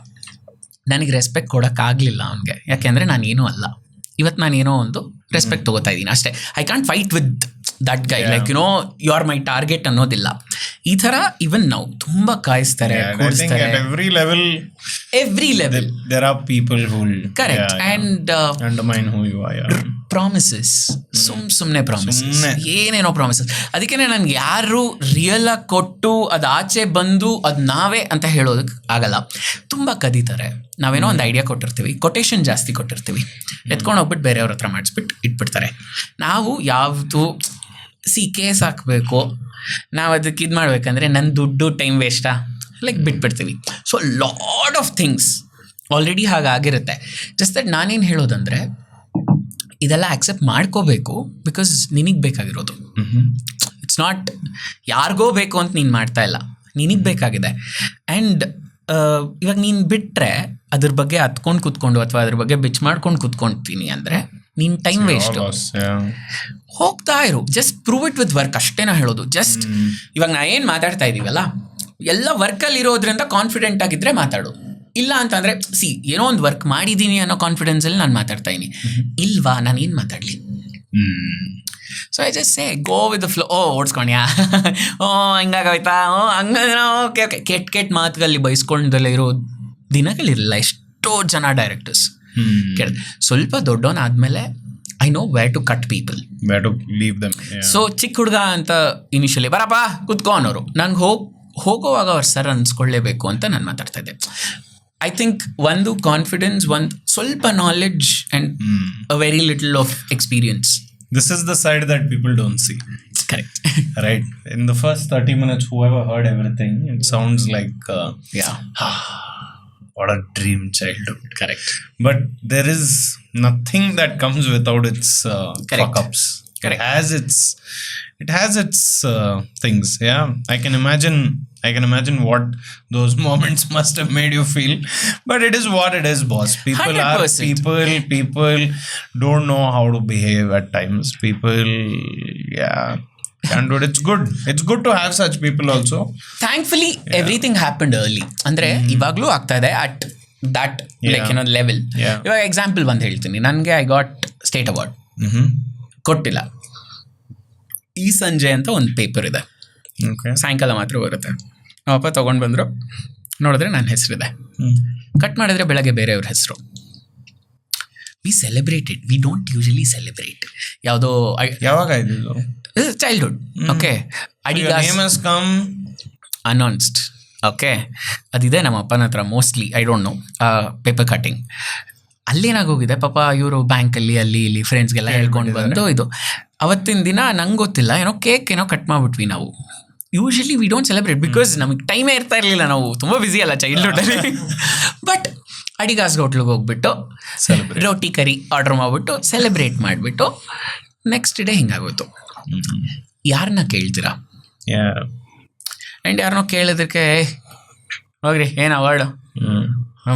ನನಗೆ ರೆಸ್ಪೆಕ್ಟ್ ಕೊಡೋಕ್ಕಾಗಲಿಲ್ಲ ಅವನಿಗೆ, ಯಾಕೆಂದರೆ ನಾನೇನೂ ಅಲ್ಲ. ಇವತ್ತು ನಾನೇನೋ ಒಂದು ರೆಸ್ಪೆಕ್ಟ್ ತೊಗೋತಾ ಇದ್ದೀನಿ ಅಷ್ಟೇ. I can't fight with that guy, like you are my target ಅನ್ನೋದಿಲ್ಲ. ಈ ಥರ ಇವನ್ ನಾವು ತುಂಬ ಕಾಯಿಸ್ತಾರೆ, ಕೂಡಿಸ್ತಾರೆ. Every level there are people who correct and undermine who you are. Promises, ಸುಮ್ಮನೆ ಪ್ರಾಮಿಸಸ್, ಏನೇನೋ ಪ್ರಾಮಿಸಸ್. ಅದಕ್ಕೆ ನನಗೆ ಯಾರು ರಿಯಲ್ ಆಗಿ ಕೊಟ್ಟು ಅದು ಆಚೆ ಬಂದು ಅದು ನಾವೇ ಅಂತ ಹೇಳೋದಕ್ಕೆ ಆಗಲ್ಲ. ತುಂಬ ಕದೀತಾರೆ. ನಾವೇನೋ ಒಂದು ಐಡಿಯಾ ಕೊಟ್ಟಿರ್ತೀವಿ, ಕೊಟೇಶನ್ ಜಾಸ್ತಿ ಕೊಟ್ಟಿರ್ತೀವಿ, ಎತ್ಕೊಂಡು ಹೋಗ್ಬಿಟ್ಟು ಬೇರೆಯವ್ರ ಹತ್ರ ಮಾಡಿಸ್ಬಿಟ್ಟು ಇಟ್ಬಿಡ್ತಾರೆ. ನಾವು ಯಾವುದು ಕೇಸ್ ಹಾಕಬೇಕು, ನಾವು ಅದಕ್ಕೆ ಇದು ಮಾಡ್ಬೇಕಂದ್ರೆ ನನ್ನ ದುಡ್ಡು ಟೈಮ್ ವೇಸ್ಟಾ, ಲೈಕ್ ಬಿಟ್ಬಿಡ್ತೀವಿ. So lot of things already ಹಾಗಾಗಿರುತ್ತೆ. ಜಸ್ಟ್ ದಟ್ ನಾನೇನು ಹೇಳೋದಂದರೆ, ಇದೆಲ್ಲ ಆಕ್ಸೆಪ್ಟ್ ಮಾಡ್ಕೋಬೇಕು, ಬಿಕಾಸ್ ನಿನಗೆ ಬೇಕಾಗಿರೋದು. ಇಟ್ಸ್ ನಾಟ್ ಯಾರಿಗೋ ಬೇಕು ಅಂತ ನೀನು ಮಾಡ್ತಾ ಇಲ್ಲ, ನಿನಗೆ ಬೇಕಾಗಿದೆ. ಆ್ಯಂಡ್ ಇವಾಗ ನೀನು ಬಿಟ್ಟರೆ ಅದ್ರ ಬಗ್ಗೆ ಹತ್ಕೊಂಡು ಕೂತ್ಕೊಂಡು ಅಥವಾ ಅದ್ರ ಬಗ್ಗೆ ಬಿಚ್ ಮಾಡ್ಕೊಂಡು ಕೂತ್ಕೊಳ್ತೀನಿ ಅಂದರೆ ನಿನ್ನ ಟೈಮ್ ವೇಸ್ಟು. ಹೋಗ್ತಾ ಇರು, just prove it with work, ಅಷ್ಟೇ ನಾ ಹೇಳೋದು. ಜಸ್ಟ್ ಇವಾಗ ನಾ ಏನು ಮಾತಾಡ್ತಾ ಇದ್ದೀವಲ್ಲ, ಎಲ್ಲ ವರ್ಕಲ್ಲಿ ಇರೋದ್ರಿಂದ ಕಾನ್ಫಿಡೆಂಟ್ ಆಗಿದ್ದರೆ ಮಾತಾಡು. ಇಲ್ಲ ಅಂತಂದರೆ ಏನೋ ಒಂದು ವರ್ಕ್ ಮಾಡಿದ್ದೀನಿ ಅನ್ನೋ ಕಾನ್ಫಿಡೆನ್ಸಲ್ಲಿ ನಾನು ಮಾತಾಡ್ತಾ ಇದ್ದೀನಿ. ಇಲ್ವಾ, ನಾನು ಏನು ಮಾತಾಡಲಿ? So I just say go with the flow. ಓಡಿಸ್ಕೊಂಡ್ಯಾ, ಹಿಂಗಾಗೋಯ್ತಾ, ಓಕೆ ಓಕೆ. ಕೆಟ್ಟ ಮಾತುಗಳಲ್ಲಿ ಬೈಸ್ಕೊಂಡಲ್ಲೇ ಇರೋ ದಿನಗಳಿರಲಿಲ್ಲ ಎಷ್ಟೋ ಜನ ಡೈರೆಕ್ಟರ್ಸ್. ಸ್ವಲ್ಪ ದೊಡ್ಡವನಾದ್ಮೇಲೆ I know where to cut people, where to leave them. So ಚಿಕ್ಕ ಹುಡುಗ ಅಂತ ಇನಿಷಿಯಲಿ ಬರಪ್ಪ ಕುತ್ಕೋ ಅನ್ನೋರು, ನಂಗೆ ಹೋಗೋವಾಗ ಅವ್ರು ಸರ್ ಅನ್ಸ್ಕೊಳ್ಳೇಬೇಕು ಅಂತ ನಾನು ಮಾತಾಡ್ತಾ ಇದ್ದೆ. ಐ ಥಿಂಕ್ ಒಂದು ಕಾನ್ಫಿಡೆನ್ಸ್, ಒಂದು ಸ್ವಲ್ಪ knowledge and a very little of experience. This is the side that people don't see. Correct. Right. In the first 30 minutes, whoever heard everything, it sounds like, what a dream childhood. Correct. But there is nothing that comes without its fuck-ups. Correct. It has its things. Yeah. I can imagine what those moments must have made you feel. But it is what it is, boss. People 100%. are people don't know how to behave at times. People, can't do it. It's good to have such people also. Thankfully, everything happened early. ಅಂದರೆ ಇವಾಗಲೂ ಆಗ್ತಾ ಇದೆ at that like level. ಇವಾಗ example ಬಂದು ಹೇಳ್ತೀನಿ. ನನಗೆ I got state award, ಕೊಟ್ಟಿಲ್ಲ. ಈ ಸಂಜೆ ಅಂತ ಒಂದು ಪೇಪರ್ ಇದೆ, ಸಾಯಂಕಾಲ ಮಾತ್ರ ಬರುತ್ತೆ. ನಮ್ಮಪ್ಪ ತೊಗೊಂಡು ಬಂದರು, ನೋಡಿದ್ರೆ ನನ್ನ ಹೆಸರಿದೆ. ಕಟ್ ಮಾಡಿದ್ರೆ ಬೆಳಗ್ಗೆ ಬೇರೆಯವ್ರ ಹೆಸರು. We celebrated, we don't usually celebrate. ಯಾವುದೋ ಯಾವಾಗ ಇದು childhood. Okay, Adigas announced. Okay, ಅದಿದೆ ನಮ್ಮ ಅಪ್ಪನ ಹತ್ರ mostly, I don't know. Paper cutting ಅಲ್ಲೇನಾಗೋಗಿದೆ ಪಾಪ ಇವರು ಬ್ಯಾಂಕಲ್ಲಿ ಅಲ್ಲಿ ಇಲ್ಲಿ ಫ್ರೆಂಡ್ಸ್ಗೆಲ್ಲ ಹೇಳ್ಕೊಂಡು ಬಂದು ಇದು ಅವತ್ತಿನ ದಿನ ನಂಗೆ ಗೊತ್ತಿಲ್ಲ ಏನೋ ಕೇಕ್ ಏನೋ ಕಟ್ ಮಾಡಿಬಿಟ್ವಿ ನಾವು. Usually we don't celebrate because ನಮಗೆ ಟೈಮೇ ಇರ್ತಾ ಇರಲಿಲ್ಲ, ನಾವು ತುಂಬ ಬ್ಯುಸಿ ಅಲ್ಲ ಚೈಲ್ಡ್ಹುಡ್ಡಲ್ಲಿ. ಬಟ್ ಅಡಿಗಾಸ್ ಹೋಟ್ಲಿಗೆ ಹೋಗ್ಬಿಟ್ಟು ರೋಟಿ ಕರಿ ಆರ್ಡರ್ ಮಾಡಿಬಿಟ್ಟು ಸೆಲೆಬ್ರೇಟ್ ಮಾಡಿಬಿಟ್ಟು ನೆಕ್ಸ್ಟ್ ಡೇ ಹಿಂಗಾಗೋಯ್ತು. ಯಾರನ್ನ ಕೇಳ್ತೀರಾ? ಆ್ಯಂಡ್ ಯಾರನ್ನೋ ಕೇಳೋದಕ್ಕೆ ಹೋಗ್ರಿ ಏನು ಅವಾರ್ಡು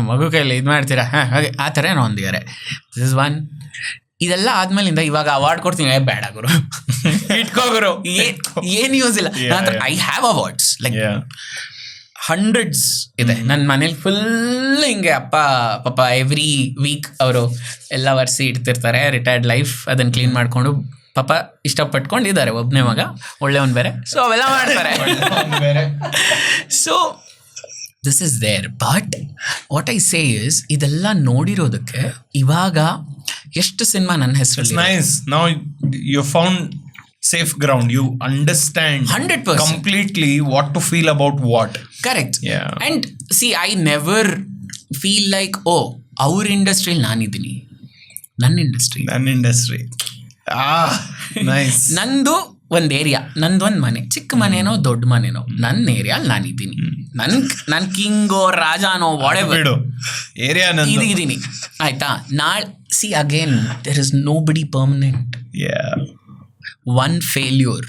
ಮಗು ಕೈಲಿ ಇದು ಮಾಡ್ತೀರಾ ಹಾಗೆ ಆ ಥರ ಏನೋ ಒಂದಿದ್ದಾರೆ. This is one. ಇದೆಲ್ಲ ಆದ್ಮೇಲಿಂದ ಇವಾಗ ಅವಾರ್ಡ್ ಕೊಡ್ತೀನಿ, ಬೇಡ ಗುರು ಇಟ್ಕೋಗುರು, ಏನು ಯೂಸ್ ಇಲ್ಲ. I have awards like hundreds ಇದೆ ನನ್ನ ಮನೇಲಿ ಫುಲ್. ಹಿಂಗೆ ಅಪ್ಪ ಪಾಪ ಎವ್ರಿ ವೀಕ್ ಅವರು ಎಲ್ಲ ವರ್ಷ ಇಡ್ತಿರ್ತಾರೆ ರಿಟೈರ್ಡ್ ಲೈಫ್, ಅದನ್ನು ಕ್ಲೀನ್ ಮಾಡಿಕೊಂಡು ಪಾಪ ಇಷ್ಟಪಟ್ಕೊಂಡಿದ್ದಾರೆ. ಒಬ್ಬನೇ ಮಗ, ಒಳ್ಳೆಯವನ್ ಬೇರೆ, ಸೊ ಅವೆಲ್ಲ ಮಾಡ್ತಾರೆ. So this is there. But what I say is ಇದೆಲ್ಲ ನೋಡಿರೋದಕ್ಕೆ ಇವಾಗ ಎಷ್ಟು ಸಿನಿಮಾ ನನ್ನ ಹೆಸರಲ್ಲಿ. Nice. Now you found safe ground. You understand 100% completely what to feel about what. Correct. Yeah. And see, I never feel like, oh, our industry ನಾನಿದ್ದೀನಿ, ನನ್ನ industry nice. ನಂದು ಒಂದು ಏರಿಯಾ, ನಂದೊಂದು ಮನೆ, ಚಿಕ್ಕ ಮನೆನೋ ದೊಡ್ಡ ಮನೆನೋ, ನನ್ನ ಏರಿಯಲ್ಲಿ ನಾನಿದ್ದೀನಿ. ನನ್ನ ಕಿಂಗೋ ರಾಜಾನೋ ವಾಟೆವರ್ ಏರಿಯಾ ಇದೀನಿ ಆಯ್ತಾ. ನಾಳೆ see again there is nobody permanent. One failure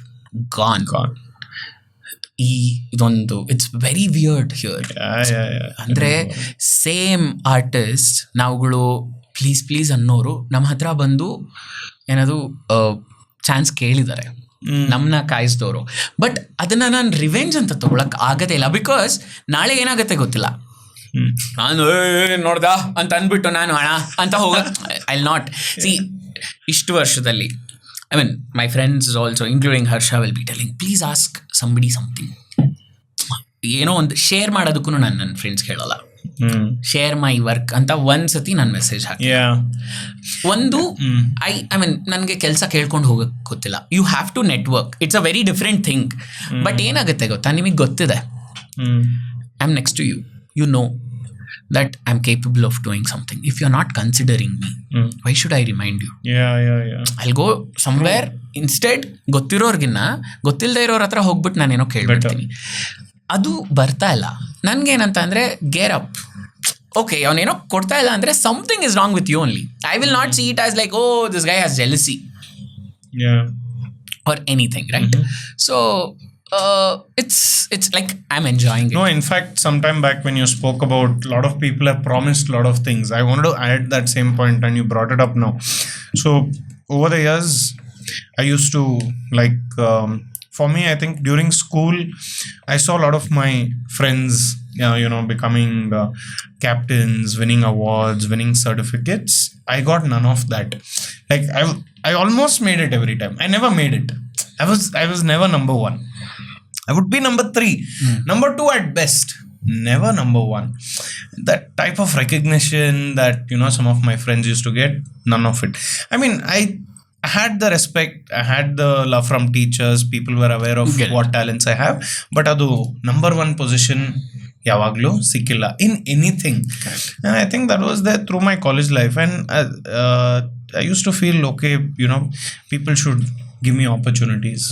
gone. ಇದೊಂದು ಇಟ್ಸ್ ವೆರಿ ವಿಯರ್ಡ್ ಹಿಯರ್. ಅಂದರೆ ಸೇಮ್ ಆರ್ಟಿಸ್ಟ್ ನಾವುಗಳು ಪ್ಲೀಸ್ ಅನ್ನೋರು ನಮ್ಮ ಹತ್ರ ಬಂದು ಏನದು ಚಾನ್ಸ್ ಕೇಳಿದ್ದಾರೆ, ನಮ್ಮನ್ನ ಕಾಯಿಸಿದವರು. ಬಟ್ ಅದನ್ನು ನಾನು ರಿವೆಂಜ್ ಅಂತ ತೊಗೊಳಕ್ಕೆ ಆಗೋದೇ ಇಲ್ಲ. ಬಿಕಾಸ್ ನಾಳೆ ಏನಾಗುತ್ತೆ ಗೊತ್ತಿಲ್ಲ. ನಾನು ನೋಡ್ದ ಅಂತ ಅಂದ್ಬಿಟ್ಟು ನಾನು ಹಣ ಅಂತ ಹೋಗಕ್ಕೆ ಐ ವಿಲ್ ನಾಟ್. ಸಿ ಇಷ್ಟು ವರ್ಷದಲ್ಲಿ I mean, my friends also, including Harsha, will be telling, please ask somebody something. ಏನೋ ಒಂದು ಶೇರ್ ಮಾಡೋದಕ್ಕೂ ನಾನು ನನ್ನ ಫ್ರೆಂಡ್ಸ್ ಹೇಳಲ್ಲ. ಶೇರ್ ಮೈ ವರ್ಕ್ ಅಂತ ಒಂದ್ಸತಿ ನಾನು ಮೆಸೇಜ್ ಹಾಕಿ. ಒಂದು ಐ ಮೀನ್ ನನಗೆ ಕೆಲಸ ಕೇಳ್ಕೊಂಡು ಹೋಗಕ್ಕೆ ಗೊತ್ತಿಲ್ಲ. You have to network. It's a very different thing. But ಏನಾಗುತ್ತೆ ಗೊತ್ತಾ, ನಿಮಗೆ ಗೊತ್ತಿದೆ I am next to you, you know that I'm capable of doing something. If you're not considering me, why should I remind you? I'll go somewhere instead. ಗೊತ್ತಿರೋರ್ಗಿನ್ನ ಗೊತ್ತಿಲ್ಲದೆ ಇರೋರ ಹತ್ರ ಹೋಗ್ಬಿಟ್ಟು ನಾನೇನೋ ಕೇಳ್ಬಿಡ್ತೀನಿ. ಅದು ಬರ್ತಾ ಇಲ್ಲ ನನಗೇನಂತ ಅಂದರೆ ಗೇರ್ ಅಪ್. ಓಕೆ, ಅವನೇನೋ ಕೊಡ್ತಾ ಇಲ್ಲ ಅಂದರೆ something is wrong with you only. I will not see it as like, oh this guy has jealousy or anything, right? So it's like I'm enjoying it. No, in fact, sometime back when you spoke about a lot of people have promised a lot of things, I wanted to add that same point and you brought it up now. So over the years I used to like for me, I think during school I saw a lot of my friends becoming captains, winning awards, winning certificates. I got none of that. Like I almost made it every time. I never made it. I was never number one. I would be number 3, number 2 at best, never number 1. That type of recognition that some of my friends used to get, none of it. I mean, I had the respect, I had the love from teachers, people were aware of what talents I have, but adu number 1 position yavaglu sikilla in anything. And I think that was there through my college life. And I used to feel, okay, people should give me opportunities.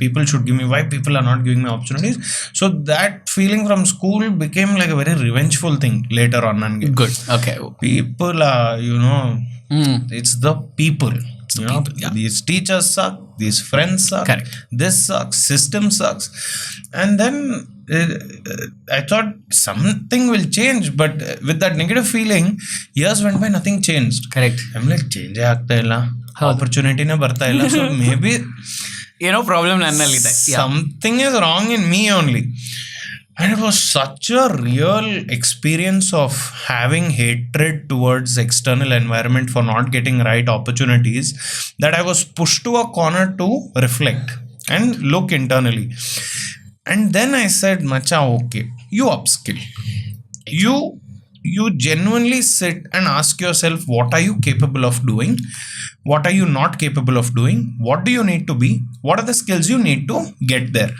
People should give me. Why people are not giving me opportunities? So that feeling from school became like a very revengeful thing later on. Good. Okay. People are, it's the people. These teachers suck. These friends suck. Correct. This sucks. System sucks. And then I thought something will change, but with that negative feeling, years went by, nothing changed. Correct. I'm like, change ಆಗ್ತಾ ಇಲ್ಲ, ಆಪರ್ಚುನಿಟಿನೇ ಬರ್ತಾ ಇಲ್ಲ. So may be ಏನೋ problem ನನ್ನಲ್ಲಿದೆ. Something is wrong in me only. And it was such a real experience of having hatred towards external environment for not getting right opportunities that I was pushed to a corner to reflect and look internally. And then I said, Macha, okay, you upskill. You genuinely sit and ask yourself, what are you capable of doing? What are you not capable of doing? What do you need to be? What are the skills you need to get there?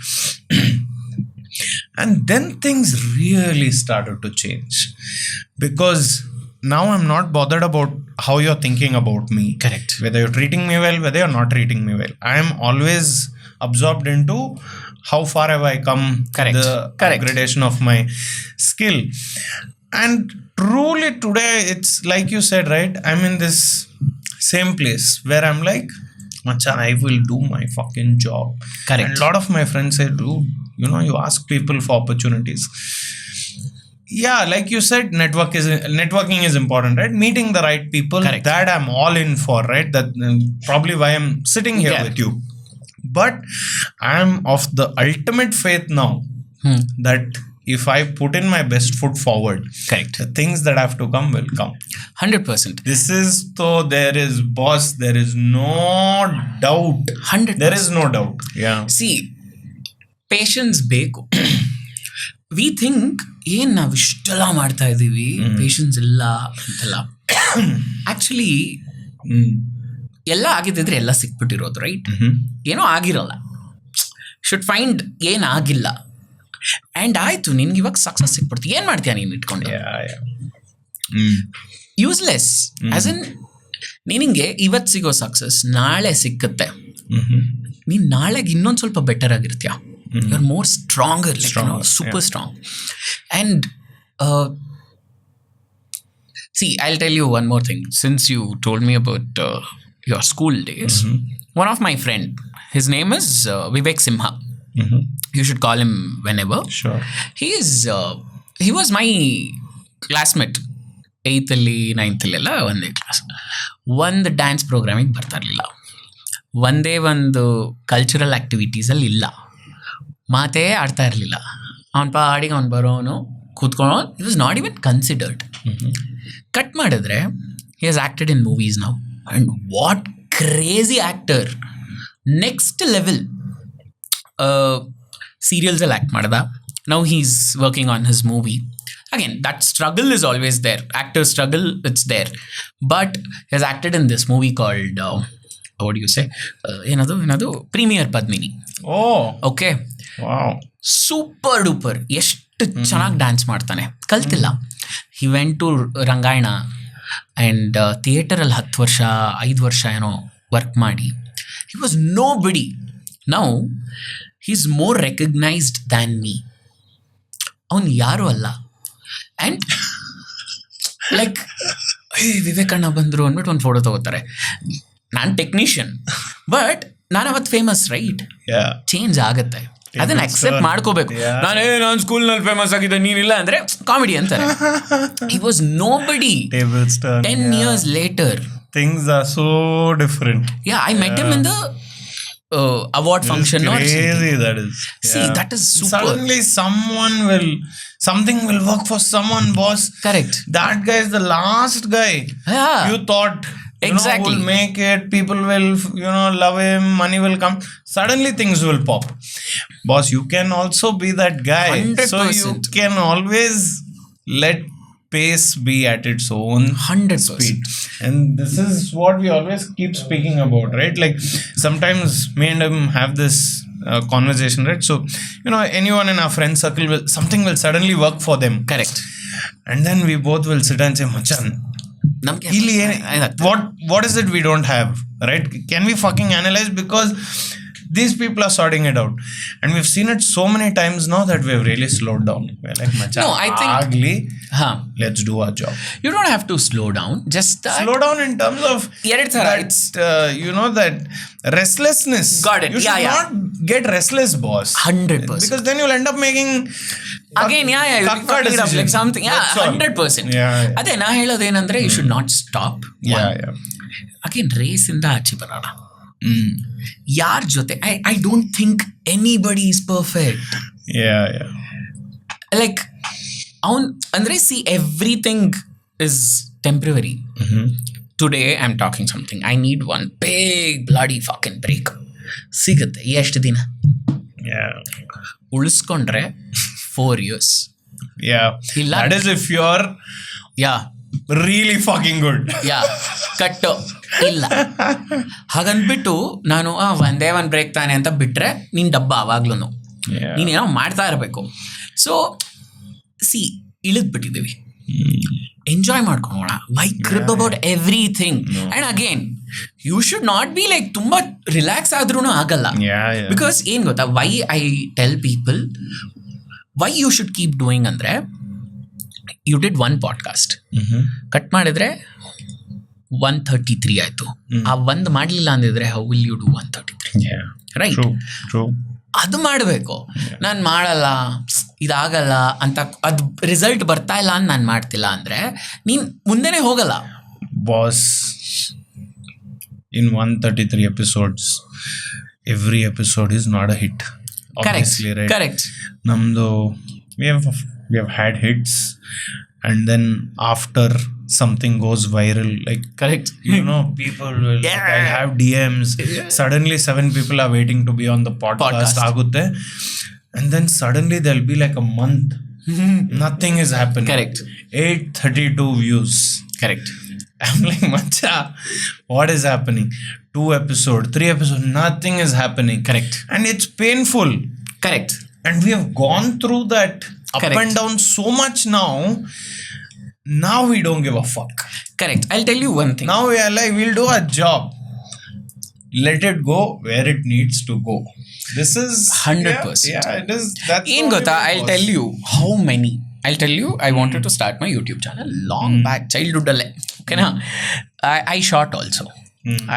And then things really started to change, because now I'm not bothered about how you're thinking about me. Correct. Whether you're treating me well, whether you're not treating me well. I am always absorbed into how far have I come, Correct. the Correct. upgradation of my skill. And truly today, it's like you said, right? I'm in this same place where I'm like, Macha, I will do my fucking job. Correct. And a lot of my friends say, dude, you ask people for opportunities. Yeah, like you said, networking is important, right? Meeting the right people. Correct. That I'm all in for, right? That probably why I'm sitting here Yeah. with you. But I'm of the ultimate faith now that if I put in my best foot forward, Correct. the things that have to come will come. 100%. This is though there is boss, there is no doubt. 100%. There is no doubt. Yeah. C patience ಬೇಕು. We think ಏನ್ ನಾವು ಇಷ್ಟೆಲ್ಲ ಮಾಡ್ತಾ ಇದ್ದೀವಿ, patience ಇಲ್ಲ ಅಂತೆಲ್ಲ. Actually ಎಲ್ಲ ಆಗಿದ್ದಿದ್ರೆ ಎಲ್ಲ ಸಿಕ್ಬಿಟ್ಟಿರೋದು, ರೈಟ್? ಏನೋ ಆಗಿರಲ್ಲ. ಶುಡ್ ಫೈಂಡ್ ಏನಾಗಿಲ್ಲ. ಆ್ಯಂಡ್ ಆಯ್ತು, ನಿನ್ಗೆ ಇವಾಗ ಸಕ್ಸಸ್ ಸಿಕ್ಬಿಡ್ತು, ಏನು ಮಾಡ್ತೀಯ ನೀನು ಇಟ್ಕೊಂಡೆ? ಯೂಸ್ಲೆಸ್. ಆಸ್ ಇನ್ ನಿನಗೆ ಇವತ್ತು ಸಿಗೋ ಸಕ್ಸಸ್ ನಾಳೆ ಸಿಕ್ಕತ್ತೆ, ನೀನು ನಾಳೆಗೆ ಇನ್ನೊಂದು ಸ್ವಲ್ಪ ಬೆಟರ್ ಆಗಿರ್ತೀಯ. You are more stronger, super strong. And see, I'll tell you one more thing. Since you told me about your school days, one of my friend, his name is Vivek Simha. You should call him whenever. Sure. He was my classmate. 8th ಅಲ್ಲಿ 9th ಅಲ್ಲೆಲ್ಲ ಒಂದೇ class. ಒಂದು dance ಪ್ರೋಗ್ರಾಮಿಗೆ ಬರ್ತಾ ಇರಲಿಲ್ಲ, ಒಂದೇ ಒಂದು cultural ಆ್ಯಕ್ಟಿವಿಟೀಸಲ್ಲಿ ಇಲ್ಲ, ಮಾತೇ ಆಡ್ತಾ ಇರಲಿಲ್ಲ. ಅವನ ಪಾಡಿಗೆ ಅವ್ನು ಬರೋನು ಕೂತ್ಕೊಳ್ಳೋ. It was not even considered. Cut ಮಾಡಿದ್ರೆ he has acted in movies now, and what crazy actor, next level. Serials ಅಲ್ಲಿ ಆ್ಯಕ್ಟ್ ಮಾಡ್ದ. Now he's working on his movie. Again, that struggle is always there. Actor struggle, it's there. But he has acted in this movie called what do you say? ಏನದು Premier Padmini. Oh. Okay. Wow. Super duper. ಎಷ್ಟು ಚೆನ್ನಾಗಿ dance ಮಾಡ್ತಾನೆ. ಕಲ್ತಿಲ್ಲ. He went to Rangayana and ಥಿಯೇಟರಲ್ಲಿ 10 ವರ್ಷ 5 ವರ್ಷ ಏನೋ work ಮಾಡಿ ಹಿ ವಾಸ್ ನೋ ಬಿಡಿ. Now he is more recognised than me. ಅವನು ಯಾರೂ ಅಲ್ಲ. ಆ್ಯಂಡ್ ಲೈಕ್ ವಿವೇಕಣ್ಣ ಬಂದರು ಅಂದ್ಬಿಟ್ಟು ಒಂದು ಫೋಟೋ ತಗೋತಾರೆ. ನಾನು ಟೆಕ್ನಿಷಿಯನ್, ಬಟ್ ನಾನು ಅವತ್ತು ಫೇಮಸ್, ರೈಟ್? ಚೇಂಜ್ ಆಗುತ್ತೆ. ಅದನ್ನ ಅಕ್ಸೆಪ್ಟ್ ಮಾಡ್ಕೋಬೇಕು. ನಾನು ಸ್ಕೂಲ್ನಲ್ಲಿ ಫೇಮಸ್ ಆಗಿದ್ದೆ, ನೀನಿಲ್ಲ ಅಂದ್ರೆ ಕಾಮಿಡಿ ಅಂತಾರೆ. ಹಿ ವಾಸ್ ನೋ ಬಡಿ. 10 years later, things are so different. Yeah, I met him in the award function. Crazy that is. See, that is super. Suddenly something will work for someone, boss. Correct. That guy is the last guy. Yeah. You thought exactly will make it, people will love him, money will come, suddenly things will pop. Boss, you can also be that guy. 100%. So you can always let pace be at its own 100% speed. And this is what we always keep speaking about, right? Like sometimes me and him have this conversation, right? So anyone in our friend circle something will suddenly work for them. Correct. And then we both will sit and say, Machan, what is it we don't have, right? Can we fucking analyze? Because these people are sorting it out, and we've seen it so many times now that we've really slowed down. We're like, Macha, no, I think ugly. Let's do our job. You don't have to slow down. Just slow down in terms of that restlessness. Got it. You should not get restless, boss. 100%. Because then you'll end up making again, like something. 100%. ಅದೇ ನಾ ಹೇಳೋದೇನಂದ್ರೆ you should not stop. Again, race ಇಂದ ಆಚೆ ಬರೋಣ. ಯಾರ ಜೊತೆ I don't think anybody is perfect. Like ಅವನ್ ಅಂದ್ರೆ see everything is temporary. Today I am talking something, I need one big bloody fucking break. ಸಿಗುತ್ತೆ ಎಷ್ಟು ದಿನ? ಉಳಿಸ್ಕೊಂಡ್ರೆ 4 years. ಇಲ್ಲ that is if you're really fucking good. ಕಟ್ಟು ಇಲ್ಲ ಹಾಗಂದ್ಬಿಟ್ಟು ನಾನು ಒಂದೇ ಒಂದು ಬ್ರೇಕ್ ತಾನೆ ಅಂತ ಬಿಟ್ರೆ ನಿನ್ ಡಬ್ಬ ಅವಾಗ್ಲೂ ನೀನೇನೋ ಮಾಡ್ತಾ ಇರಬೇಕು. ಸೊ ಇಳಿದ್ಬಿಟ್ಟಿದ್ದೀವಿ. ಎಂಜಾಯ್ ಮಾಡ್ಕೊಳ್ಳೋಣ. Why crib about everything? And again you should not be like ತುಂಬಾ ರಿಲ್ಯಾಕ್ಸ್ ಆದ್ರೂ ಆಗಲ್ಲ. ಬಿಕಾಸ್ ಏನ್ ಗೊತ್ತಾ, why I tell people why you should keep doing ಅಂದ್ರೆ, you did one podcast, cut ಮಾಡಿದ್ರೆ 133 ಆಯ್ತು. ಆ ಒಂದು ಮಾಡ್ಲಿಲ್ಲ ಅಂದಿದ್ರೆ how will you do 133? Right? ಅದು ಮಾಡಬೇಕು. ನಾನು ಮಾಡಲ್ಲ, ಇದಾಗಲ್ಲ ಅಂತ, ಅದು ರಿಸಲ್ಟ್ ಬರ್ತಾ ಇಲ್ಲ ಅಂತ ನಾನು ಮಾಡ್ತಿಲ್ಲ ಅಂದರೆ ನೀನು ಮುಂದೆನೇ ಹೋಗಲ್ಲ. Boss, in 133 episodes, every episode is not a hit. Obviously, right? Correct. Namdo, we have had hits, and then after something goes viral, like, correct, people will, like, I have DMs, suddenly 7 people are waiting to be on the podcast agutte, and then suddenly there'll be like a month nothing is happening. Correct. 832 views. Correct. I'm like, macha, what is happening? 2 episodes, 3 episodes, nothing is happening. Correct. And it's painful. Correct. And we have gone through that up Correct. and down so much now. Now we don't give a fuck. Correct. I'll tell you one thing. Now we are like, we'll do our job. Let it go where it needs to go. This is 100%. Yeah, it is. That's Een gotha, I'll tell you how many. I'll tell you, I wanted to start my YouTube channel long back, childhood alle. Okay na? I shot also.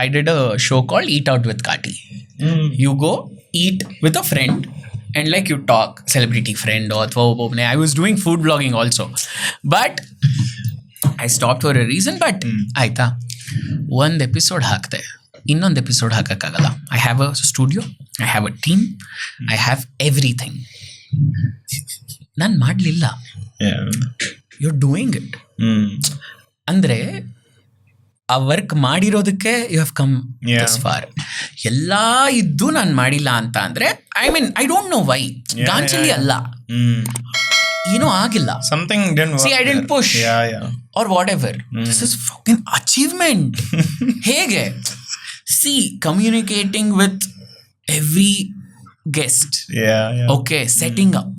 I did a show called Eat Out with Kati. You go eat with a friend and like you talk, celebrity friend or I was doing food vlogging also. But I stopped for a reason, but ಆಯ್ತಾ, ಒಂದು episode ಹಾಕ್ದೆ, ಇನ್ನೊಂದು episode ಹಾಕಕ್ಕಾಗಲ್ಲ. I have a studio, I have a team, I have everything. ನಾನು ಮಾಡಲಿಲ್ಲ. You are doing it ಅಂದರೆ ಆ work ಮಾಡಿರೋದಕ್ಕೆ you have come this far. ಎಲ್ಲ ಇದ್ದು ನಾನು ಮಾಡಿಲ್ಲ ಅಂತ ಅಂದರೆ I mean I don't know why. ಗಾಂಚಲಿ ಅಲ್ಲ, ಏನೋ ಆಗಿಲ್ಲ. Something didn't work. See, I didn't push. Or whatever. This is fucking achievement. ಹೇಗೆ? See, communicating with every guest. Okay, setting up.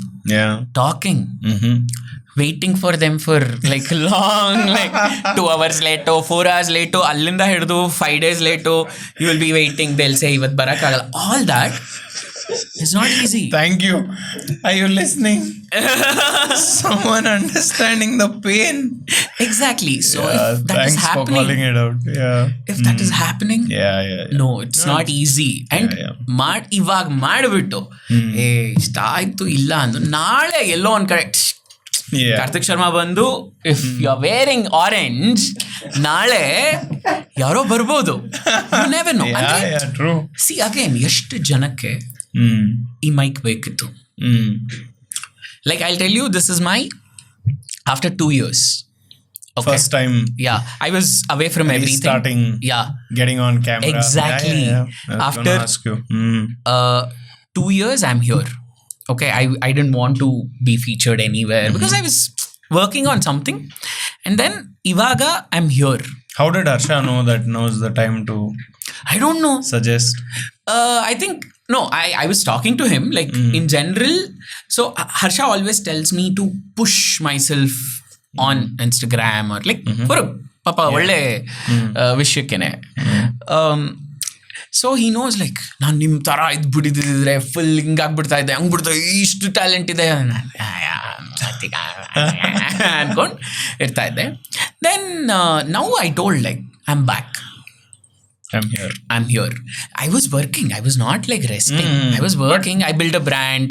Talking. Waiting for them for like long, like 2 hours later, 4 hours later, allinda hididu 5 days later, you will be waiting. They'll say ivat barakagala. All that is not easy. Thank you. Are you listening? Someone understanding the pain. Exactly. So if that thanks is happening, for calling it out. If that is happening, no, it's not easy. And ಇವಾಗ ಮಾಡಿಬಿಟ್ಟು ಇಷ್ಟ ಆಯ್ತು ಇಲ್ಲ ಅಂದು ನಾಳೆ ಎಲ್ಲೋ ಒಂದ್ ಕಡೆ ಕಾರ್ತಿಕ್ ಶರ್ಮಾ ಬಂದು if you are wearing orange ನಾಳೆ ಯಾರೋ ಬರ್ಬೋದು. You never know. See again ಎಷ್ಟು ಜನಕ್ಕೆ ಈ ಮೈಕ್ ಬೇಕಿತ್ತು. Like I tell you, this is my after 2 years. Okay. First time. Yeah, I was away from everything. Starting. Getting on camera. Exactly. After 2 years, I'm here. Okay, I didn't want to be featured anywhere because I was working on something, and then Ivaga, I'm here. How did Harsha know that now is the time to? I don't know. Suggest. I think no. I was talking to him like in general. So Harsha always tells me to push myself on Instagram or like for papa ಒಳ್ಳೆ ವಿಷಯಕ್ಕೇನೆ. So he knows like ನಾನು ನಿಮ್ಮ ಥರ ಇದು ಬಿಡಿದಿದ್ರೆ full ಹಿಂಗಾಗ್ಬಿಡ್ತಾ ಇದ್ದೆ, ಹಂಗೆ ಬಿಡ್ತಾ ಇಷ್ಟು talent ಇದೆ ಅನ್ಕೊಂಡು ಇರ್ತಾ ಇದ್ದೆ. Then now I told like I am back. I'm here. I was working. I was not like resting. I was working. I built a brand.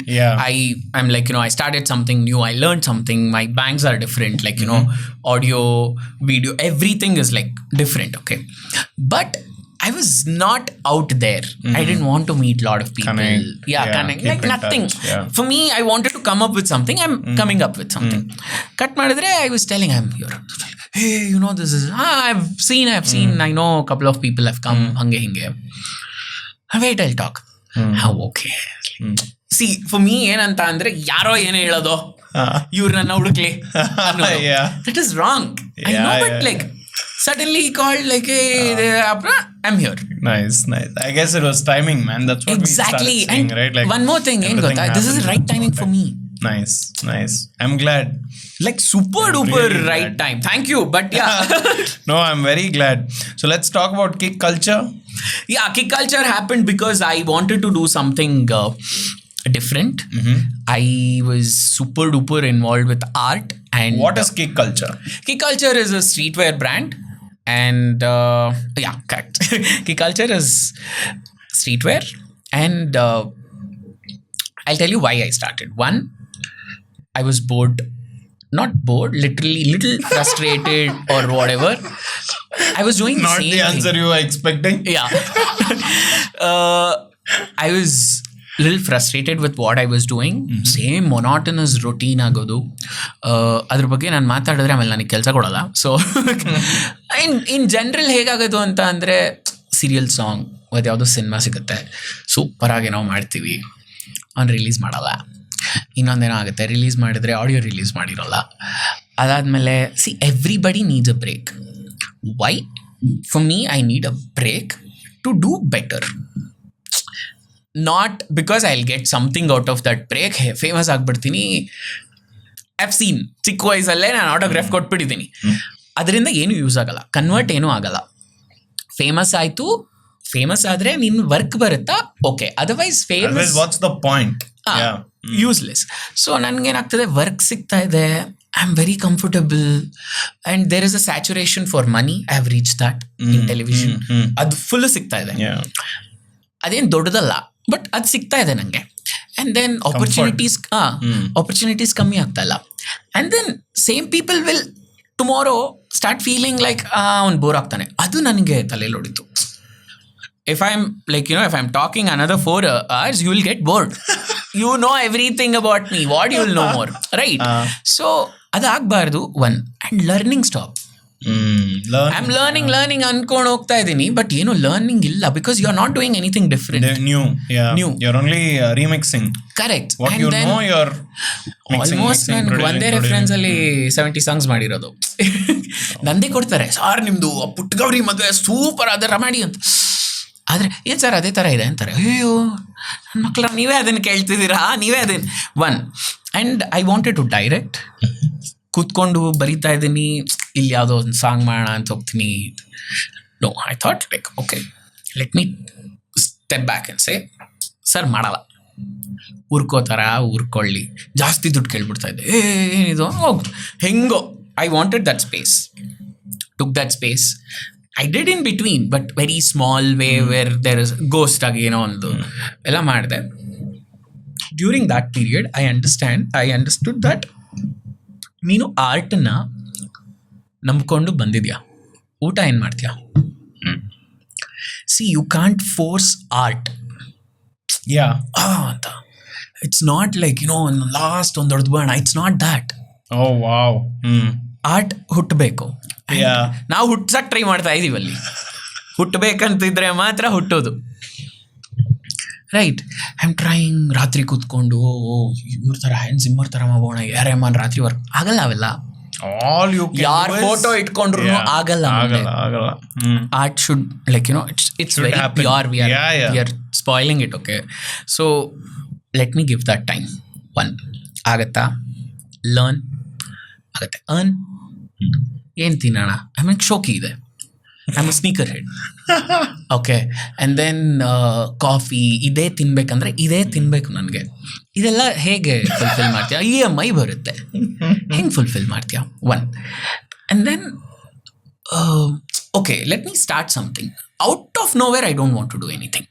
I'm like, I started something new. I learned something. My banks are different. Like, audio, video, everything is like different. Okay. But I was not out there. I didn't want to meet a lot of people. Connect. Like nothing. For me, I wanted to come up with something. I'm coming up with something. Cut madidre, I was telling I'm here. Hey, this is, I've seen, I know a couple of people have come, hange hinge. Wait, I'll talk. Okay. See, for me, ಏನಂತ ಅಂದ್ರೆ ಯಾರೋ ಏನೇ ಹೇಳೋದು, ಇವ್ರು ನನ್ನ ಹುಡುಕ್ಲಿ. That is wrong. I know, but like, suddenly he called like, hey, I'm here. Nice. I guess it was timing, man. That's what exactly. we started saying, right? Like, one more thing, this is the right timing for me. Nice. I'm glad. Like super duper really right glad. time. Thank you. But yeah. No, I'm very glad. So let's talk about kick culture. Yeah, kick culture happened because I wanted to do something different. I was super duper involved with art. And What is kick culture? Kick culture is a streetwear brand. And yeah, correct. Kick culture is streetwear. And I'll tell you why I started. One, I was bored. Not bored, literally little frustrated or whatever. I was doing Not same the answer thing. you were expecting. Yeah. I was a little frustrated with what I was doing. Same monotonous routine ಆಗೋದು. ಅದ್ರ ಬಗ್ಗೆ ನಾನು ಮಾತಾಡಿದ್ರೆ ಆಮೇಲೆ ನನಗೆ ಕೆಲಸ ಕೊಡಲ್ಲ. So in general ಹೇಗಾಗೋದು ಅಂತ ಅಂದರೆ ಸೀರಿಯಲ್ ಸಾಂಗ್ ಅದು ಯಾವುದೋ ಸಿನಿಮಾ ಸಿಗುತ್ತೆ, ಸೂಪರಾಗಿ ನಾವು ಮಾಡ್ತೀವಿ, ಅವ್ನು ರಿಲೀಸ್ ಮಾಡಲ್ಲ. ಇನ್ನೊಂದೇನೋ ಆಗುತ್ತೆ, ರಿಲೀಸ್ ಮಾಡಿದರೆ ಆಡಿಯೋ ರಿಲೀಸ್ ಮಾಡಿರೋಲ್ಲ. ಅದಾದಮೇಲೆ everybody needs a break. Why? For me I need a break to do better. Not because I will get something out of that break. Famous ಆಗಿಬಿಡ್ತೀನಿ. ಐವ್ ಸೀನ್ ಚಿಕ್ಕ ವಯಸ್ಸಲ್ಲೇ ನಾನು autograph ಕೊಟ್ಬಿಟ್ಟಿದ್ದೀನಿ. ಅದರಿಂದ ಏನೂ use ಆಗಲ್ಲ, convert ಏನೂ ಆಗಲ್ಲ. ಫೇಮಸ್ ಆದರೆ ನಿನ್ನ ವರ್ಕ್ ಬರುತ್ತಾ, okay. Otherwise famous what's the point? Useless. So ನನಗೇನಾಗ್ತದೆ, ವರ್ಕ್ ಸಿಗ್ತಾ ಇದೆ, I am very comfortable and there is a saturation for money. I have reach that in television. ಅದು ಫುಲ್ ಸಿಗ್ತಾ ಇದೆ. ಅದೇನು ದೊಡ್ಡದಲ್ಲ, ಬಟ್ ಅದು ಸಿಗ್ತಾ ಇದೆ ನನಗೆ. ಆ್ಯಂಡ್ ದೆನ್ ಆಪರ್ಚುನಿಟೀಸ್ ಕಮ್ಮಿ ಆಗ್ತಾ ಇಲ್ಲ. And then same people will tomorrow start feeling like ಅವ್ನು ಬೋರ್ ಆಗ್ತಾನೆ. ಅದು ನನಗೆ ತಲೆಯಲ್ಲಿ ಹೊಡಿತು. If I'm talking another 4 hours, you will get bored. You know everything about me. What you will know more, right? So ಅದಾಗಬಾರ್ದು. One, and learning stop. I am learning ಅನ್ಕೊಂಡು ಹೋಗ್ತಾ ಇದ್ದೀನಿ, ಬಟ್ ಏನು ಲರ್ನಿಂಗ್ ಇಲ್ಲ, because you are not doing anything different. New. You're only remixing. Correct. What you know, you're mixing. Almost ನಾನು ಒಂದೇ reference ಅಲ್ಲಿ 70 songs ಮಾಡಿರೋದು. ನಂದೇ ಕೊಡ್ತಾರೆ, ಸಾರ್ ನಿಮ್ದು ಪುಟ್ಟಗೌರಿ ಮದುವೆ ಸೂಪರ್ ಅದರ ಮಾಡಿ ಅಂತ. ಆದರೆ ಏನು ಸರ್ ಅದೇ ಥರ ಇದೆ ಅಂತಾರೆ. ಅಯ್ಯೋ ನನ್ನ ಮಕ್ಕಳ, ನೀವೇ ಅದನ್ನು ಕೇಳ್ತಿದ್ದೀರಾ, ನೀವೇ ಅದೇನು. One, and I wanted to direct. ಕೂತ್ಕೊಂಡು ಬರಿತಾ ಇದ್ದೀನಿ, ಇಲ್ಲಿ ಯಾವುದೋ ಒಂದು ಸಾಂಗ್ ಮಾಡೋಣ ಅಂತ ಹೋಗ್ತೀನಿ. No, I thought like okay, let me step back and say, sir ಮಾಡಲ್ಲ, ಉರ್ಕೊಳ್ಳಿ, ಜಾಸ್ತಿ ದುಡ್ಡು ಕೇಳ್ಬಿಡ್ತಾ ಇದ್ದೆ. ಏನಿದು ಹೋಗು ಹೆಂಗೋ. I wanted that space, took that space. I did in between, but very small way where there is ghost ಆಗಿ ಏನೋ ಒಂದು ಎಲ್ಲ ಮಾಡಿದೆ. During that period I understood that ನೀನು ಆರ್ಟನ್ನ ನಂಬ್ಕೊಂಡು ಬಂದಿದ್ಯಾ, ಊಟ ಏನು ಮಾಡ್ತೀಯಾ? See, you can't force art ಅಂತ. ಇಟ್ಸ್ ನಾಟ್ ಲೈಕ್ ಲಾಸ್ಟ್ ಒಂದು ಹೊಡೆದು ಬೇಡ. It's not that. Oh wow. Art ಹುಟ್ಟಬೇಕು. ನಾವು ಹುಟ್ಸಕ್ಕೆ ಟ್ರೈ ಮಾಡ್ತಾ ಇದೀವಿ ಅಲ್ಲಿ. ಹುಟ್ಟಬೇಕಂತಿದ್ರೆ ಮಾತ್ರ ಹುಟ್ಟೋದು, ರೈಟ್? I am trying. ರಾತ್ರಿ ಕೂತ್ಕೊಂಡು ಇವ್ರ ಥರ ಹ್ಯಾಂಡ್ ಸಿಮ್ಮರ್ ಥರ ಮಾಡೋಣ, ಯಾರೇಮಾನ್ ರಾತ್ರಿ ವರ್ಕ್ ಆಗಲ್ಲ. ಅವೆಲ್ಲ ಯಾರ ಫೋಟೋ ಇಟ್ಕೊಂಡ್ರು ಆಗಲ್ಲ. Art should like it's very pure. We are spoiling it. Okay, so let me give that time. One, ಆಗತ್ತಾ? ಲರ್ನ್ ಆಗತ್ತೆ. ಅರ್ನ್. ಏನು ತಿನ್ನೋಣ? ಐ ಮೀನ್ ಶೋಕಿ ಇದೆ, I am a sneaker head. Okay, and then coffee. ಇದೇ ತಿನ್ಬೇಕಂದ್ರೆ ಇದೇ ತಿನ್ಬೇಕು ನನಗೆ. ಇದೆಲ್ಲ ಹೇಗೆ ಫುಲ್ಫಿಲ್ ಮಾಡ್ತೀಯಾ? EMI ಬರುತ್ತೆ, ಹೆಂಗೆ ಫುಲ್ಫಿಲ್ ಮಾಡ್ತೀಯಾ? One, and then okay, let me start something. Out of nowhere I don't want to do anything.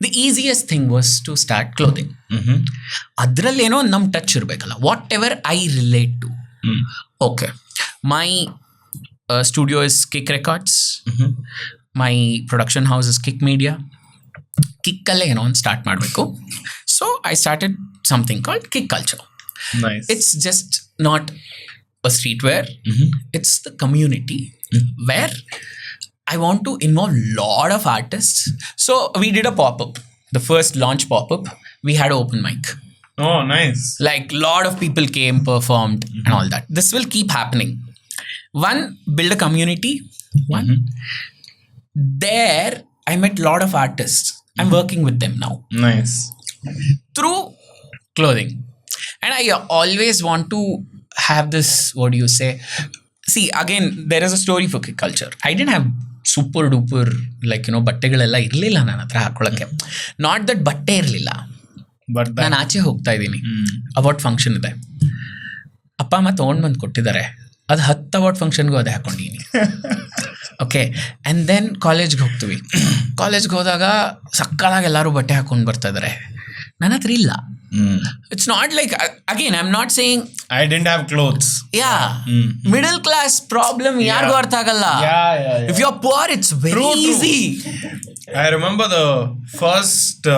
The easiest thing was to start clothing. ಅದರಲ್ಲೇನೋ ನಮ್ಮ ಟಚ್ ಇರಬೇಕಲ್ಲ, whatever I relate to. Okay, my studio is Kick Records. My production house is Kick Media. Kick alle start ಮಾಡಬೇಕು. So I started something called Kick Culture. Nice. It's just not a streetwear. It's the community where I want to involve lot of artists. So we did a pop-up. The first launch pop-up, we had open mic. Oh, nice. Like lot of people came, performed and all that. This will keep happening. One, build a community. One, there I met lot of artists. I'm working with them now. Nice. Through clothing. And I always want to have this, what do you say? See, again, there is a story for culture. I didn't have super duper like ಬಟ್ಟೆಗಳೆಲ್ಲ ಇರಲಿಲ್ಲ ನನ್ನ ಹತ್ರ ಹಾಕೊಳ್ಳೋಕ್ಕೆ. Not that ಬಟ್ಟೆ ಇರಲಿಲ್ಲ, but ನಾನು ಆಚೆ ಹೋಗ್ತಾ ಇದ್ದೀನಿ, ಅವಾರ್ಡ್ ಫಂಕ್ಷನ್ ಇದೆ, ಅಪ್ಪ ಅಮ್ಮ ತೊಗೊಂಡು ಬಂದು ಕೊಟ್ಟಿದ್ದಾರೆ, ಅದು 10 ಅವಾರ್ಡ್ ಫಂಕ್ಷನ್ಗೂ ಅದೇ ಹಾಕೊಂಡಿದ್ದೀನಿ. ಓಕೆ, ಆ್ಯಂಡ್ ದೆನ್ ಕಾಲೇಜ್ಗೆ ಹೋಗ್ತೀವಿ. ಕಾಲೇಜ್ಗೆ ಹೋದಾಗ ಸಕ್ಕದಾಗಿ ಎಲ್ಲರೂ ಬಟ್ಟೆ ಹಾಕೊಂಡು ಬರ್ತಾ ಇದ್ದಾರೆ, ನನ್ನ ಹತ್ರ ಇಲ್ಲ. It's not like, again, I'm not saying I didn't have clothes. Yeah. Middle class problem yargu artha agalla. Yeah. If you're poor, it's very easy. I remember the first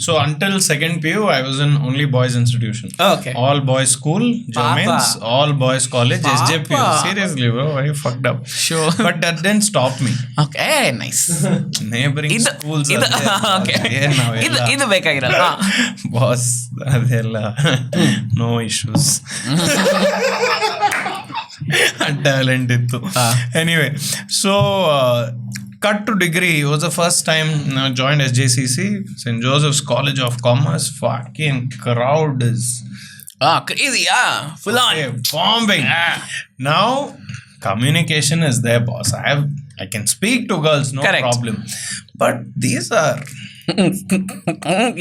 so until second PU I was in only boys institution. Okay. All boys school, Germans, all boys college, SJPU. Seriously bro, very fucked up. Sure. But that didn't stop me. Okay, nice. Neighboring schools are there. Okay. Idu ಬೇಕಾಗಿರಲ್ಲ. Boss ಅದೆಲ್ಲ no issues. Talent ಇತ್ತು. Anyway, so cut to degree. It was the first time I joined SJCC, St. Joseph's College of Commerce. Fucking crowd is crazy, yeah, full on bombing. Now communication is there, boss. I can speak to girls, no Correct. problem. But these are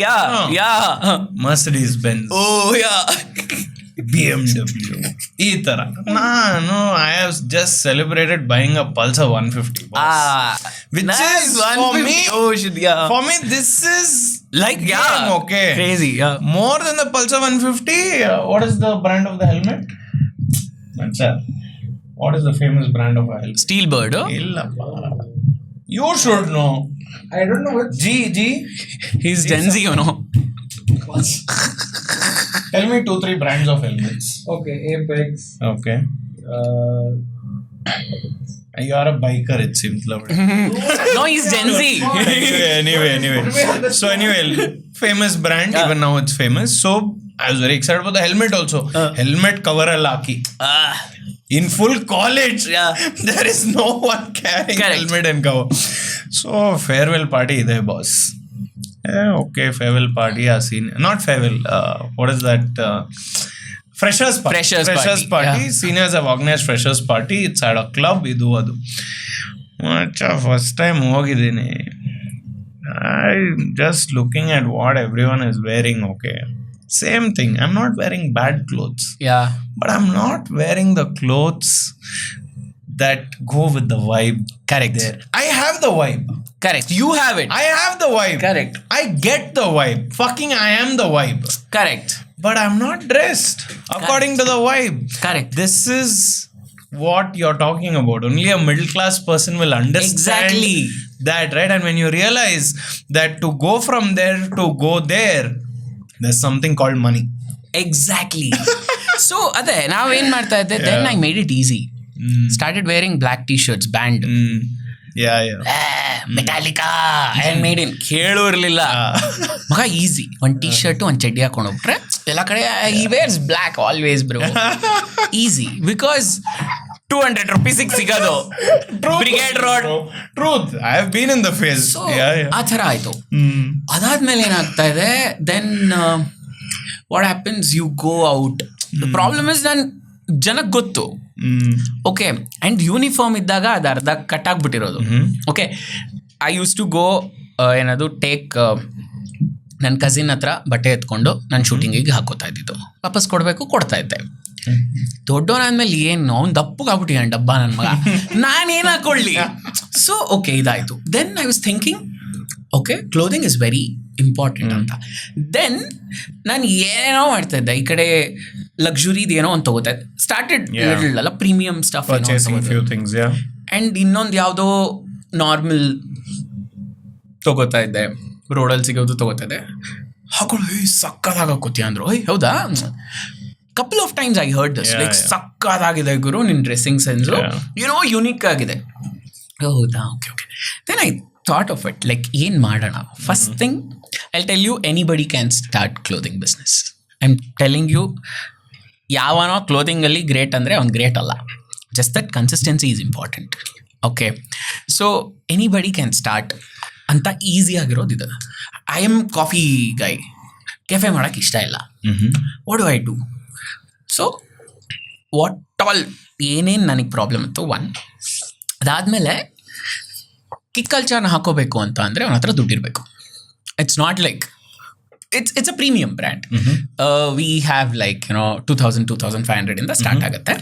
yeah Mercedes Benz. Oh yeah. BMW ಈ ತರ. ನಾನು I have just celebrated buying a Pulsar 150, boss. Which nice, is 150. For me this is like game, okay, crazy, more than the Pulsar 150. What is the brand of the helmet? What is the famous brand of a helmet? Steelbird. Illappa, you should know. I don't know what. G He's Gen Z, Tell me 2-3 brands of helmets. Okay, Apex. Okay. You are a biker, it seems. No, he's Gen Z. Anyway. So anyway, famous brand. Even now it's famous. So I was very excited about the helmet also. Helmet cover alaki. In full college, there is no one carrying helmet and cover. So farewell party there, boss. Okay, farewell party. Not farewell. What is that? Freshers party. Yeah. Seniors have organized freshers party. It's at a club. Idu adu. First time ಹೋಗಿದ್ದೀನಿ. I just looking at what everyone is wearing. Okay, same thing. I'm not wearing bad clothes. Yeah. But I'm not wearing the clothes that go with the vibe. Correct. There. I have the vibe. Correct. You have it. I have the vibe. Correct. I get the vibe. Fucking I am the vibe. Correct. But I'm not dressed according to the vibe. Correct. This is what you're talking about. Only a middle class person will understand that, right? And when you realize that to go from there to go there, there's something called money. Exactly. So ಅದೇ ನಾವೇನ್ ಮಾಡ್ತಾ ಇದ್ದೆ, then I made it easy. Started wearing black t-shirts, band. Metallica and made in. ಕೇಳು ಇರ್ಲಿಲ್ಲ ಮಗ, easy. ಒಂದು T shirt ಒಂದು ಚಡ್ಡಿ ಹಾಕೊಂಡು ಹೋಗ್ಬಿಟ್ರೆ ಎಲ್ಲ ಕಡೆ he wears black always bro. Easy because 200 rupees ಸಿಗೋದು brigade road. Truth. I have been in the phase. ಆ ಥರ ಆಯ್ತು. ಅದಾದ್ಮೇಲೆ ಏನಾಗ್ತಾ ಇದೆ, then what happens, you go out. The problem is then ಜನಕ್ಕೆ ಗೊತ್ತು. ಓಕೆ, ಆ್ಯಂಡ್ ಯೂನಿಫಾರ್ಮ್ ಇದ್ದಾಗ ಅದು ಅರ್ಧ ಕಟ್ ಆಗ್ಬಿಟ್ಟಿರೋದು. Okay, I used to go ಏನದು ಟೇಕ್ ನನ್ನ ಕಸಿನ್ ಹತ್ರ ಬಟ್ಟೆ ಎತ್ಕೊಂಡು ನಾನು ಶೂಟಿಂಗಿಗೆ ಹಾಕೋತಾ ಇದ್ದಿದ್ದು, ವಾಪಸ್ ಕೊಡ್ತಾ ಇದ್ದೆ. ದೊಡ್ಡವನಾದ್ಮೇಲೆ ಏನು ಅವ್ನು ದಪ್ಪಗಾಗ್ಬಿಟ್ಟಿದ್ದಾನೆ ಡಬ್ಬ ನನ್ನ ಮಗ, ನಾನೇನು ಹಾಕೊಳ್ಳಿ. ಸೊ ಓಕೆ, ಇದಾಯಿತು. Then I was thinking, okay, clothing is very important ಅಂತ. ದೆನ್ ನಾನು ಏನೇನೋ ಮಾಡ್ತಾ ಇದ್ದೆ, ಈ ಕಡೆ ಲಕ್ಸುರಿದು ಏನೋ ಒಂದು ತಗೋತಾ ಇದ್ದೆ. ಸ್ಟಾರ್ಟೆಡ್ ಅಲ್ಲ ಪ್ರೀಮಿಯಂ ಸ್ಟಫ್, ಆ್ಯಂಡ್ ಇನ್ನೊಂದು ಯಾವುದೋ ನಾರ್ಮಲ್ ತಗೋತಾ ಇದ್ದೆ, ರೋಡಲ್ಲಿ ಸಿಗೋದು ತಗೋತಾ ಇದ್ದೆ. ಹಾಕೊಳ್ಳಿ ಸಕ್ಕದಾಗ ಹಾಕೋತೀಯ ಅಂದರು. ಹೌದಾ, couple of times I heard this, like ಸಕ್ಕದಾಗಿದೆ ಗುರು ನಿನ್ನ ಡ್ರೆಸ್ಸಿಂಗ್ ಸೆನ್ಸು, ಯುನೋ ಯುನೀಕ್ ಆಗಿದೆ. ಹೌದಾ, okay. Then I thought of it, like ಏನು ಮಾಡೋಣ. First thing I tell you, anybody can start clothing business. I am telling you, ಯಾವನೋ ಕ್ಲೋದಿಂಗಲ್ಲಿ great ಅಂದರೆ ಅವ್ನು great ಅಲ್ಲ. Just that consistency is important. Okay, so anybody can start ಅಂತ ಈಸಿಯಾಗಿರೋದು ಇದು. I am coffee guy. Cafe ಮಾಡೋಕ್ಕೆ ಇಷ್ಟ ಇಲ್ಲ. What do I do? So what all ಏನೇನು ನನಗೆ ಪ್ರಾಬ್ಲಮ್ ಇತ್ತು, ಒನ್. ಅದಾದಮೇಲೆ ಕಿಕ್ ಕಲ್ಚರ್ನ ಹಾಕೋಬೇಕು ಅಂತ ಅಂದರೆ ಅವನ ಹತ್ರ ದುಡ್ಡಿರಬೇಕು. It's not like it's a premium brand. We have like 2,000-2,500 ಇಂದ ಸ್ಟಾರ್ಟ್ ಆಗುತ್ತೆ.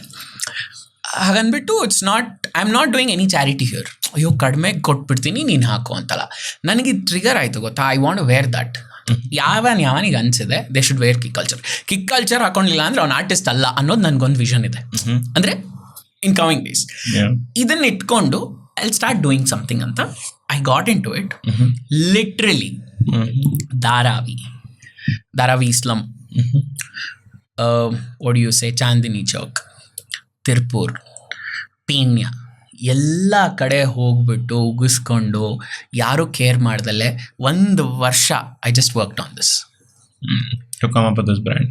ಹಾಗನ್ಬಿಟ್ಟು it's not, I am not doing any charity here. ಅಯ್ಯೋ ಕಡಿಮೆ ಕೊಟ್ಬಿಡ್ತೀನಿ ನೀನು ಹಾಕು ಅಂತಲ್ಲ. ನನಗೆ ಟ್ರಿಗರ್ ಆಯಿತು ಗೊತ್ತಾ, ಐ ವಾಂಟ್ ವೇರ್ ದಟ್. ಯಾವನಿಗೆ ಅನಿಸಿದೆ they should wear Kick Culture ಹಾಕೊಂಡಿಲ್ಲ ಅಂದರೆ ಅವ್ನು ಆರ್ಟಿಸ್ಟ್ ಅಲ್ಲ ಅನ್ನೋದು ನನಗೊಂದು ವಿಷನ್ ಇದೆ. ಅಂದರೆ ಇನ್ ಕಮಿಂಗ್ ಡೇಸ್ ಇದನ್ನ ಇಟ್ಕೊಂಡು ಐ ಸ್ಟಾರ್ಟ್ ಡೂಯಿಂಗ್ ಸಮಥಿಂಗ್ ಅಂತ I got into it. Literally Dharavi slum, what you say, Chandni Chowk, Tirupur, Peenya, ಎಲ್ಲ ಕಡೆ ಹೋಗ್ಬಿಟ್ಟು ಉಗಿಸ್ಕೊಂಡು ಯಾರೂ ಕೇರ್ ಮಾಡ್ದಲ್ಲೇ 1 ವರ್ಷ I just worked on this to come up with this brand.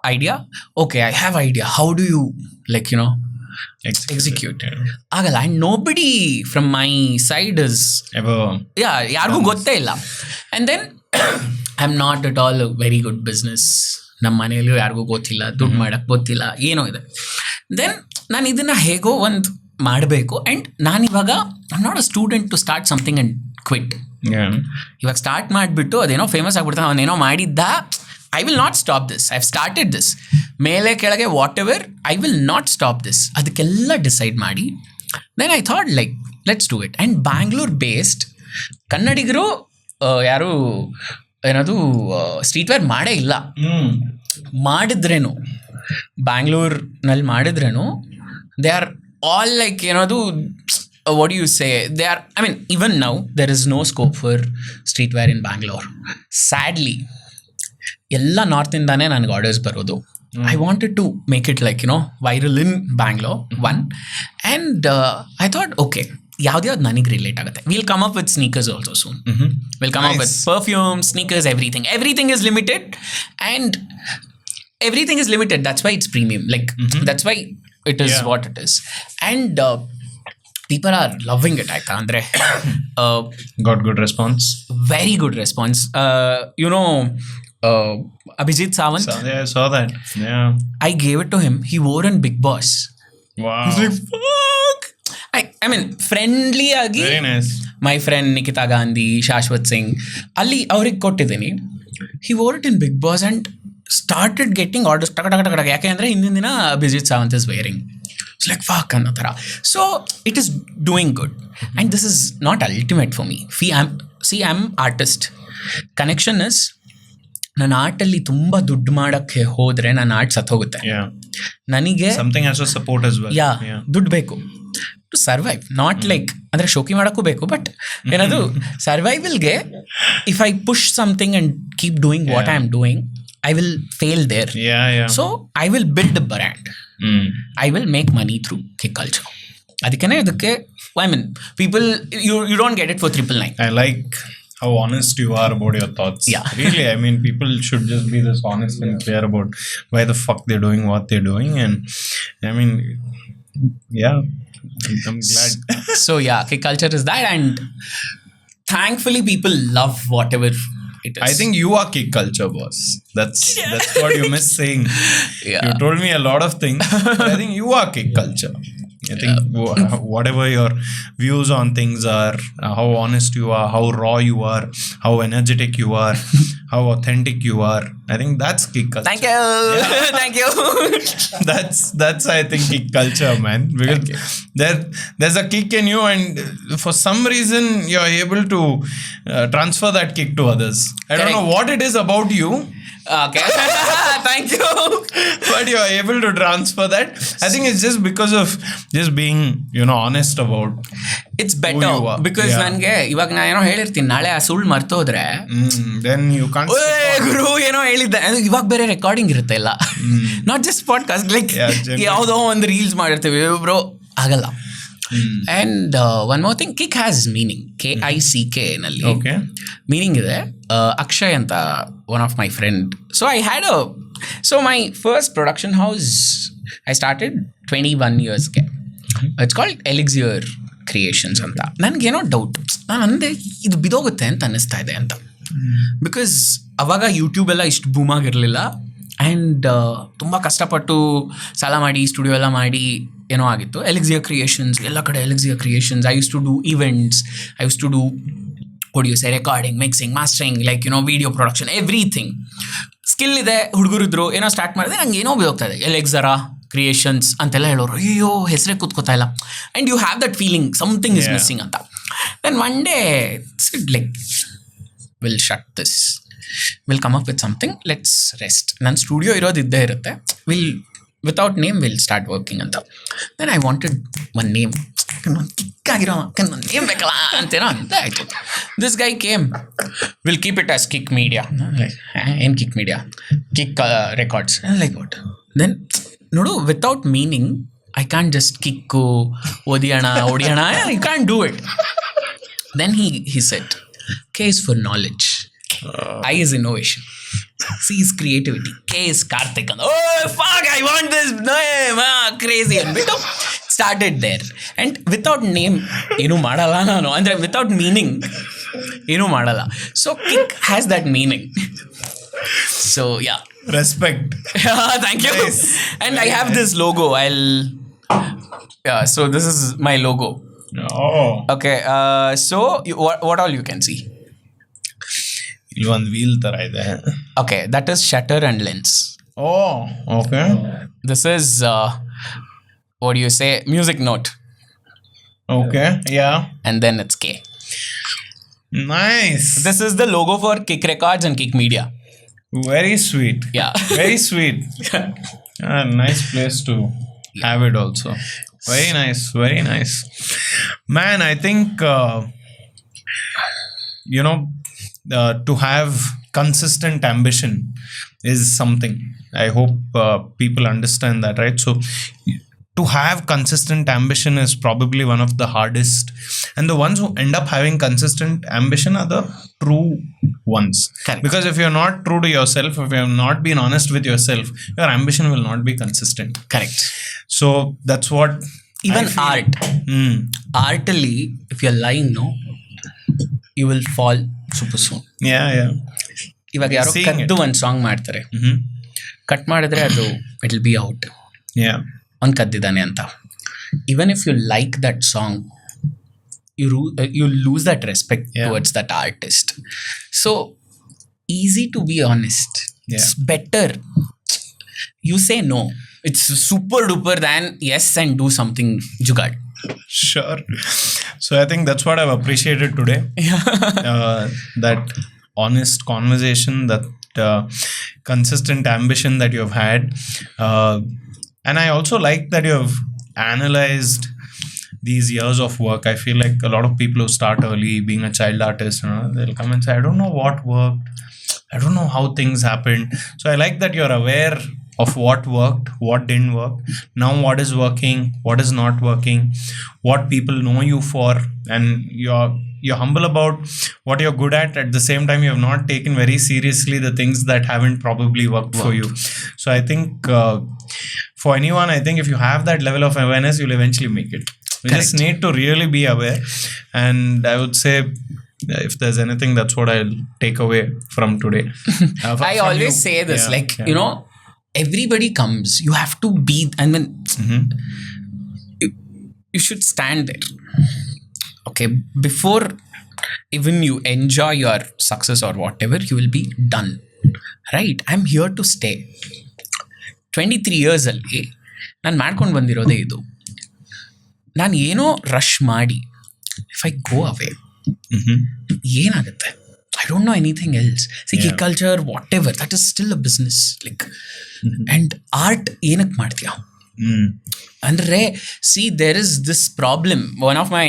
idea. Okay, I have idea. How do you execute? ಆಗಲ್ಲ. And nobody from my side is ಯಾರಿಗೂ ಗೊತ್ತೇ ಇಲ್ಲ. And then I am not at all very good business. ನಮ್ಮ ಮನೆಯಲ್ಲೂ ಯಾರಿಗೂ ಗೊತ್ತಿಲ್ಲ, ದುಡ್ಡು ಮಾಡೋಕ್ಕೆ ಗೊತ್ತಿಲ್ಲ, ಏನೋ ಇದೆ. ದೆನ್ ನಾನು ಇದನ್ನು ಹೇಗೋ ಒಂದು ಮಾಡಬೇಕು. ಆ್ಯಂಡ್ ನಾನಿವಾಗ I am not a student to start something and quit. ಇವಾಗ ಸ್ಟಾರ್ಟ್ ಮಾಡಿಬಿಟ್ಟು ಅದೇನೋ ಫೇಮಸ್ ಆಗ್ಬಿಡ್ತಾನೆ, ಅವನೇನೋ ಮಾಡಿದ್ದ, I will not stop this. I have started this. ಮೇಲೆ ಕೆಳಗೆ whatever, I will not stop this. ಅದಕ್ಕೆಲ್ಲ ಡಿಸೈಡ್ ಮಾಡಿ then I thought like let's do it. And Bangalore based ಕನ್ನಡಿಗರು ಯಾರು ಏನದು ಸ್ಟ್ರೀಟ್ ವೇರ್ ಮಾಡೇ ಇಲ್ಲ. ಮಾಡಿದ್ರೇನು ಬ್ಯಾಂಗ್ಳೂರ್ನಲ್ಲಿ ಮಾಡಿದ್ರೇನು ದೇ ಆರ್ ಆಲ್ ಲೈಕ್ ಏನದು what do you say, they are, I mean even now there is no scope for streetwear in Bangalore, sadly. ಎಲ್ಲ ನಾರ್ತ್ ಇಂದಾನೆ ನನಗೆ ಆರ್ಡರ್ಸ್ ಬರೋದು. I wanted to make it like viral in Bangalore, one. And I thought okay, ಯಾವ್ದು ನನಗೆ relate ಆಗುತ್ತೆ. We'll come up with sneakers also soon. We'll come up with perfume, sneakers, everything is limited, and everything is limited. That's why it's premium, like that's why it is what it is. And people are loving it. ಆಯ್ತಾ ಅಂದರೆ got good response, very good response. Abhijit Sawant, I saw that. I gave it to him. He wore in Big Boss. Wow. He's like fuck. I mean friendly ಆಗಿ, very nice. My friend Nikita Gandhi, Shashwat Singh, ಅಲ್ಲಿ ಅವ್ರಿಗೆ ಕೊಟ್ಟಿದ್ದೀನಿ. He wore it in Big Boss and started getting orders ಟಕ. ಯಾಕೆ ಅಂದರೆ ಹಿಂದಿನ ದಿನ Abhijit Sawant is wearing. It's like fuck ಅನ್ನೋ ಥರ. So it is doing good. And this is not ultimate for me. I'm artist. Connection is, ನನ್ನ ಆರ್ಟಲ್ಲಿ ತುಂಬ ದುಡ್ಡು ಮಾಡೋಕ್ಕೆ ಹೋದರೆ ನನ್ನ ಆರ್ಟ್ ಸತ್ತೋಗುತ್ತೆ. ನನಗೆ something has to support as well. ದುಡ್ಡು ಬೇಕು ಟು ಸರ್ವೈವ್. ನಾಟ್ ಲೈಕ್ ಅಂದರೆ ಶೋಕಿ ಮಾಡೋಕ್ಕೂ ಬೇಕು, ಬಟ್ ಏನದು ಸರ್ವೈವಲ್ಗೆ if I push something and keep doing what I am doing, I will fail there. So I will build a brand. I will make money through kick culture. ಅದಕ್ಕೆ I mean people, you don't get it for 999. I like how honest you are about your thoughts. Really, I mean people should just be this honest and clear about why the fuck they're doing what they're doing. And I mean I'm glad. So kick culture is that, and thankfully people love whatever it is. I think you are kick culture, boss. That's what you miss saying. You told me a lot of things, but I think you are kick culture. I think whatever your views on things are, how honest you are, how raw you are, how energetic you are, how authentic you are, I think that's kick culture. Thank you. Thank you. That's I think kick culture, man. Because there's a kick in you, and for some reason you're able to transfer that kick to others. I don't know what it is about you. Okay. Thank you. But you are able to transfer that. I think it's just because of just being honest about it's better because ನನಗೆ ಇವಾಗ ನಾನು ಏನೋ ಹೇಳಿರ್ತೀನಿ, ನಾಳೆ ಆ ಸುಳ್ಳು ಮರ್ತೋದ್ರೆ then you can't ಗುರು ಏನೋ ಹೇಳಿದ್ದೆ, ಇವಾಗ ಬೇರೆ ರೆಕಾರ್ಡಿಂಗ್ ಇರುತ್ತೆ ಇಲ್ಲ, ನಾಟ್ ಜಸ್ಟ್ ಪಾಡ್ಕಾಸ್ಟ್, ಲೈಕ್ ಯಾವುದೋ ಒಂದು ರೀಲ್ಸ್ ಮಾಡಿರ್ತೀವಿ ಬ್ರೋ, ಆಗಲ್ಲ. And one more thing, kick has meaning. KICK ನಲ್ಲಿ meaning ಇದೆ. Akshay ಅಂತ one of my friend. So my first production house I started 21 years ago. It's called Elixir Creations ಅಂತ. ನನಗೇನೋ doubt, ನಾನು ಅಂದೆ ಇದು ಬಿದೋಗುತ್ತೆ ಅಂತ ಅನ್ನಿಸ್ತಾ ಇದೆ ಅಂತ. ಬಿಕಾಸ್ ಅವಾಗ ಯೂಟ್ಯೂಬ್ ಎಲ್ಲ ಇಷ್ಟು ಬೂಮ್ ಆಗಿರಲಿಲ್ಲ. ಆ್ಯಂಡ್ ತುಂಬ ಕಷ್ಟಪಟ್ಟು ಸಾಲ ಮಾಡಿ ಸ್ಟುಡಿಯೋ ಎಲ್ಲ ಮಾಡಿ ಏನೋ ಆಗಿತ್ತು. ಎಲೆಕ್ಸಿಯಾ ಕ್ರಿಯೇಷನ್ಸ್, ಎಲ್ಲ ಕಡೆ Elexia Creations. I used to do events, I used to do recording, mixing, mastering, like video production, everything. Skill ಇದೆ, ಹುಡುಗರಿದ್ರು, ಏನೋ ಸ್ಟಾರ್ಟ್ ಮಾಡಿದೆ, ನಂಗೆ ಏನೋ ಹೋಗ್ತಾ ಇದೆ, ಎಲೆಕ್ಸರಾ ಕ್ರಿಯೇಷನ್ಸ್ ಅಂತೆಲ್ಲ ಹೇಳೋರು. ಅಯ್ಯೋ ಹೆಸರೇ ಕೂತ್ಕೋತಾ ಇಲ್ಲ. And you have that feeling something is missing ಅಂತ. Then one day like will shut this, will come up with something, let's rest. ನನ್ನ ಸ್ಟುಡಿಯೋ ಇರೋದು ಇದ್ದೇ ಇರುತ್ತೆ, without name will start working ಅಂತ. Then I wanted one name, ಒಂದು ಕಿಕ್ಕಾಗಿರೋ ಒಂದು name ಬೇಕಲ್ಲ ಅಂತೇನೋ ಅಂತ ಆಯಿತು. This guy came, will keep it as Kick Media. ಏನು Kick Media? Kick Records. Like what? Then ನೋಡು, without meaning I can just kick ಓದಿಯೋಣ I can do it. Then he said, K is for knowledge, I is innovation, C is creativity, K is Karthik. Oh fuck, I want this name, crazy ಅಂದ್ಬಿಟ್ಟು started there. And without name ಏನು ಮಾಡಲ್ಲ ನಾನು, ಅಂದರೆ without meaning ಏನು ಮಾಡಲ್ಲ. So kick has that meaning. So yeah, respect. Thank you. Nice. And I have this logo, so this is my logo. Oh, Okay, so what all you can see? ಇಲ್ಲಿ ಒಂದು wheel ತರ ಇದೆ. Okay, that is shutter and lens. Oh, okay. This is what do you say, music note, Okay, yeah. and then it's K. Nice. This is the logo for Kick Records and Kick Media. Very sweet. Yeah. Very sweet. Nice place to have it also. Very nice. Very nice. Man, I think, to have consistent ambition is something. I hope people understand that, right? So, to have consistent ambition is probably one of the hardest, and the ones who end up having consistent ambition are the true ones. Correct. Because if you're not true to yourself, if you have not been honest with yourself, your ambition will not be consistent. Correct. So that's what Even I feel. art. Artally, if you're lying, no, you will fall super soon. Yeah. ಇವಾಗ ಯಾರೋ Seeing ಕದ್ದು ಒಂದು song ಮಾಡ್ತಾರೆ, cut ಮಾಡಿದ್ರೆ ಅದು it will be out, Yeah. ಅವ್ನು ಕದ್ದಿದ್ದಾನೆ ಅಂತ. Even if you like that song, you lose that respect towards that artist. So easy to be honest. It's better you say no. It's super duper than yes and do something jugad. Sure. So I think that's what I've appreciated today. That honest conversation, that consistent ambition that you have had. And I also like that you have analyzed these years of work. I feel like a lot of people who start early being a child artist, they'll come and say, I don't know what worked. I don't know how things happened. So I like that you're aware of what worked, what didn't work, now what is working, what is not working, what people know you for, and you're humble about what you're good at. At the same time, you have not taken very seriously the things that haven't probably worked for you. So I think for anyone, I think if you have that level of awareness, you'll eventually make it. You just need to really be aware. And I would say, if there's anything, that's what I'll take away from today. I always say this, everybody comes, you have to be, I mean, you should stand there. Okay, before even you enjoy your success or whatever, you will be done. Right? I'm here to stay. 23 years ಅಲ್ಲಿ ನಾನು ಮಾಡ್ಕೊಂಡು ಬಂದಿರೋದೇ ಇದು. ನಾನು ಏನೋ rush ಮಾಡಿ if I go ಅವೇ ಏನಾಗುತ್ತೆ? I don't know anything else. See, culture, whatever, that is still a business. Like, and art, ಏನಕ್ಕೆ ಮಾಡ್ತೀಯ? ಅಂದರೆ see, there is this problem. One of my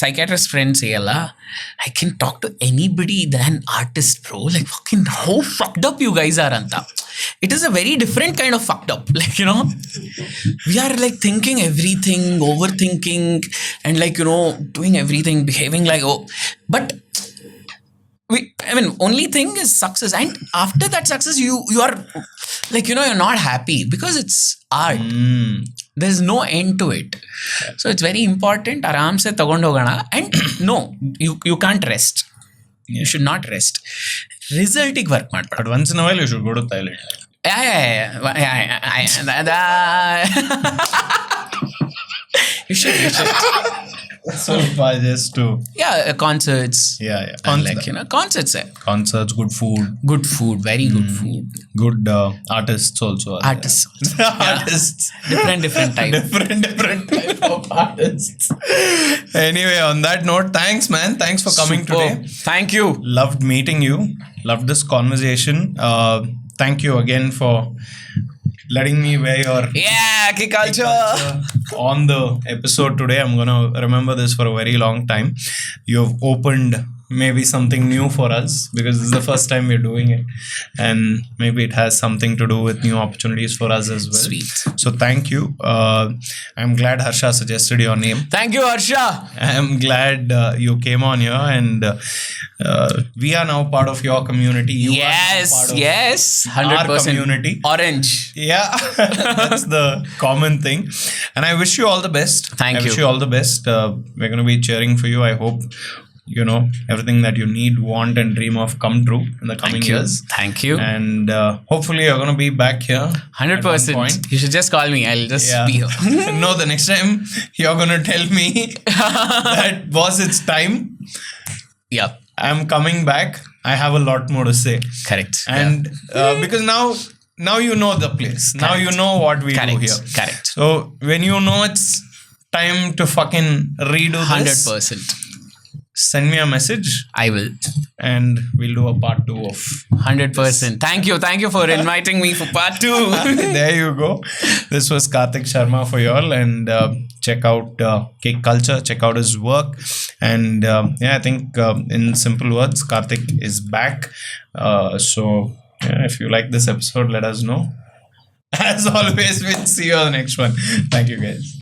psychiatrist friends sayala, I can talk to anybody than artist, bro. Like, fucking how fucked up you guys are anta. It is a very different kind of fucked up. Like, we are like thinking everything, overthinking, and like, doing everything, behaving like, but only thing is success. And after that success, you are like, you're not happy because it's art. There's no end to it. So it's very important. Aram se tagondu hogana. And no, you can't rest. You should not rest. Result work ಮಾಡ್ಬೇಡ. But once in a while, you should go to Thailand. You should. So far, just to Concerts. Concerts. Concerts, good food, Very good food. good artists also. are there. Artists. Different type. different type of artists. Anyway, on that note, thanks, man. Thanks for coming today. Thank you. Loved meeting you. Loved this conversation. Thank you again for letting me wear your Kick culture. on the episode today. I'm gonna remember this for a very long time. You've opened maybe something new for us because this is the first time we're doing it, and maybe it has something to do with new opportunities for us as well. Sweet. So thank you. I'm glad Harsha suggested your name. Thank you, Harsha. I'm glad you came on here, and we are now part of your community. You are now part of Yes. our 100% community. Orange. Yeah, that's the common thing. And I wish you all the best. Thank I you. wish you all the best. We're going to be cheering for you. I hope, everything that you need, want, and dream of come true in the coming years. Thank you. And hopefully you're going to be back here. 100%. You should just call me. I'll just be here. No, the next time you're going to tell me that, boss, it's time. Yeah. I'm coming back. I have a lot more to say. Correct. And because now you know the place. Now you know what we do here. Correct. So when you know it's time to fucking redo this, 100%. send me a message I will. and we'll do a part 2 of 100%. Thank you for inviting me for part 2. There you go. This was Karthik Sharma for y'all, and check out Cake Culture, check out his work, and I think in simple words, Karthik is back. So if you like this episode, let us know. As always, we'll see you on the next one. Thank you, guys.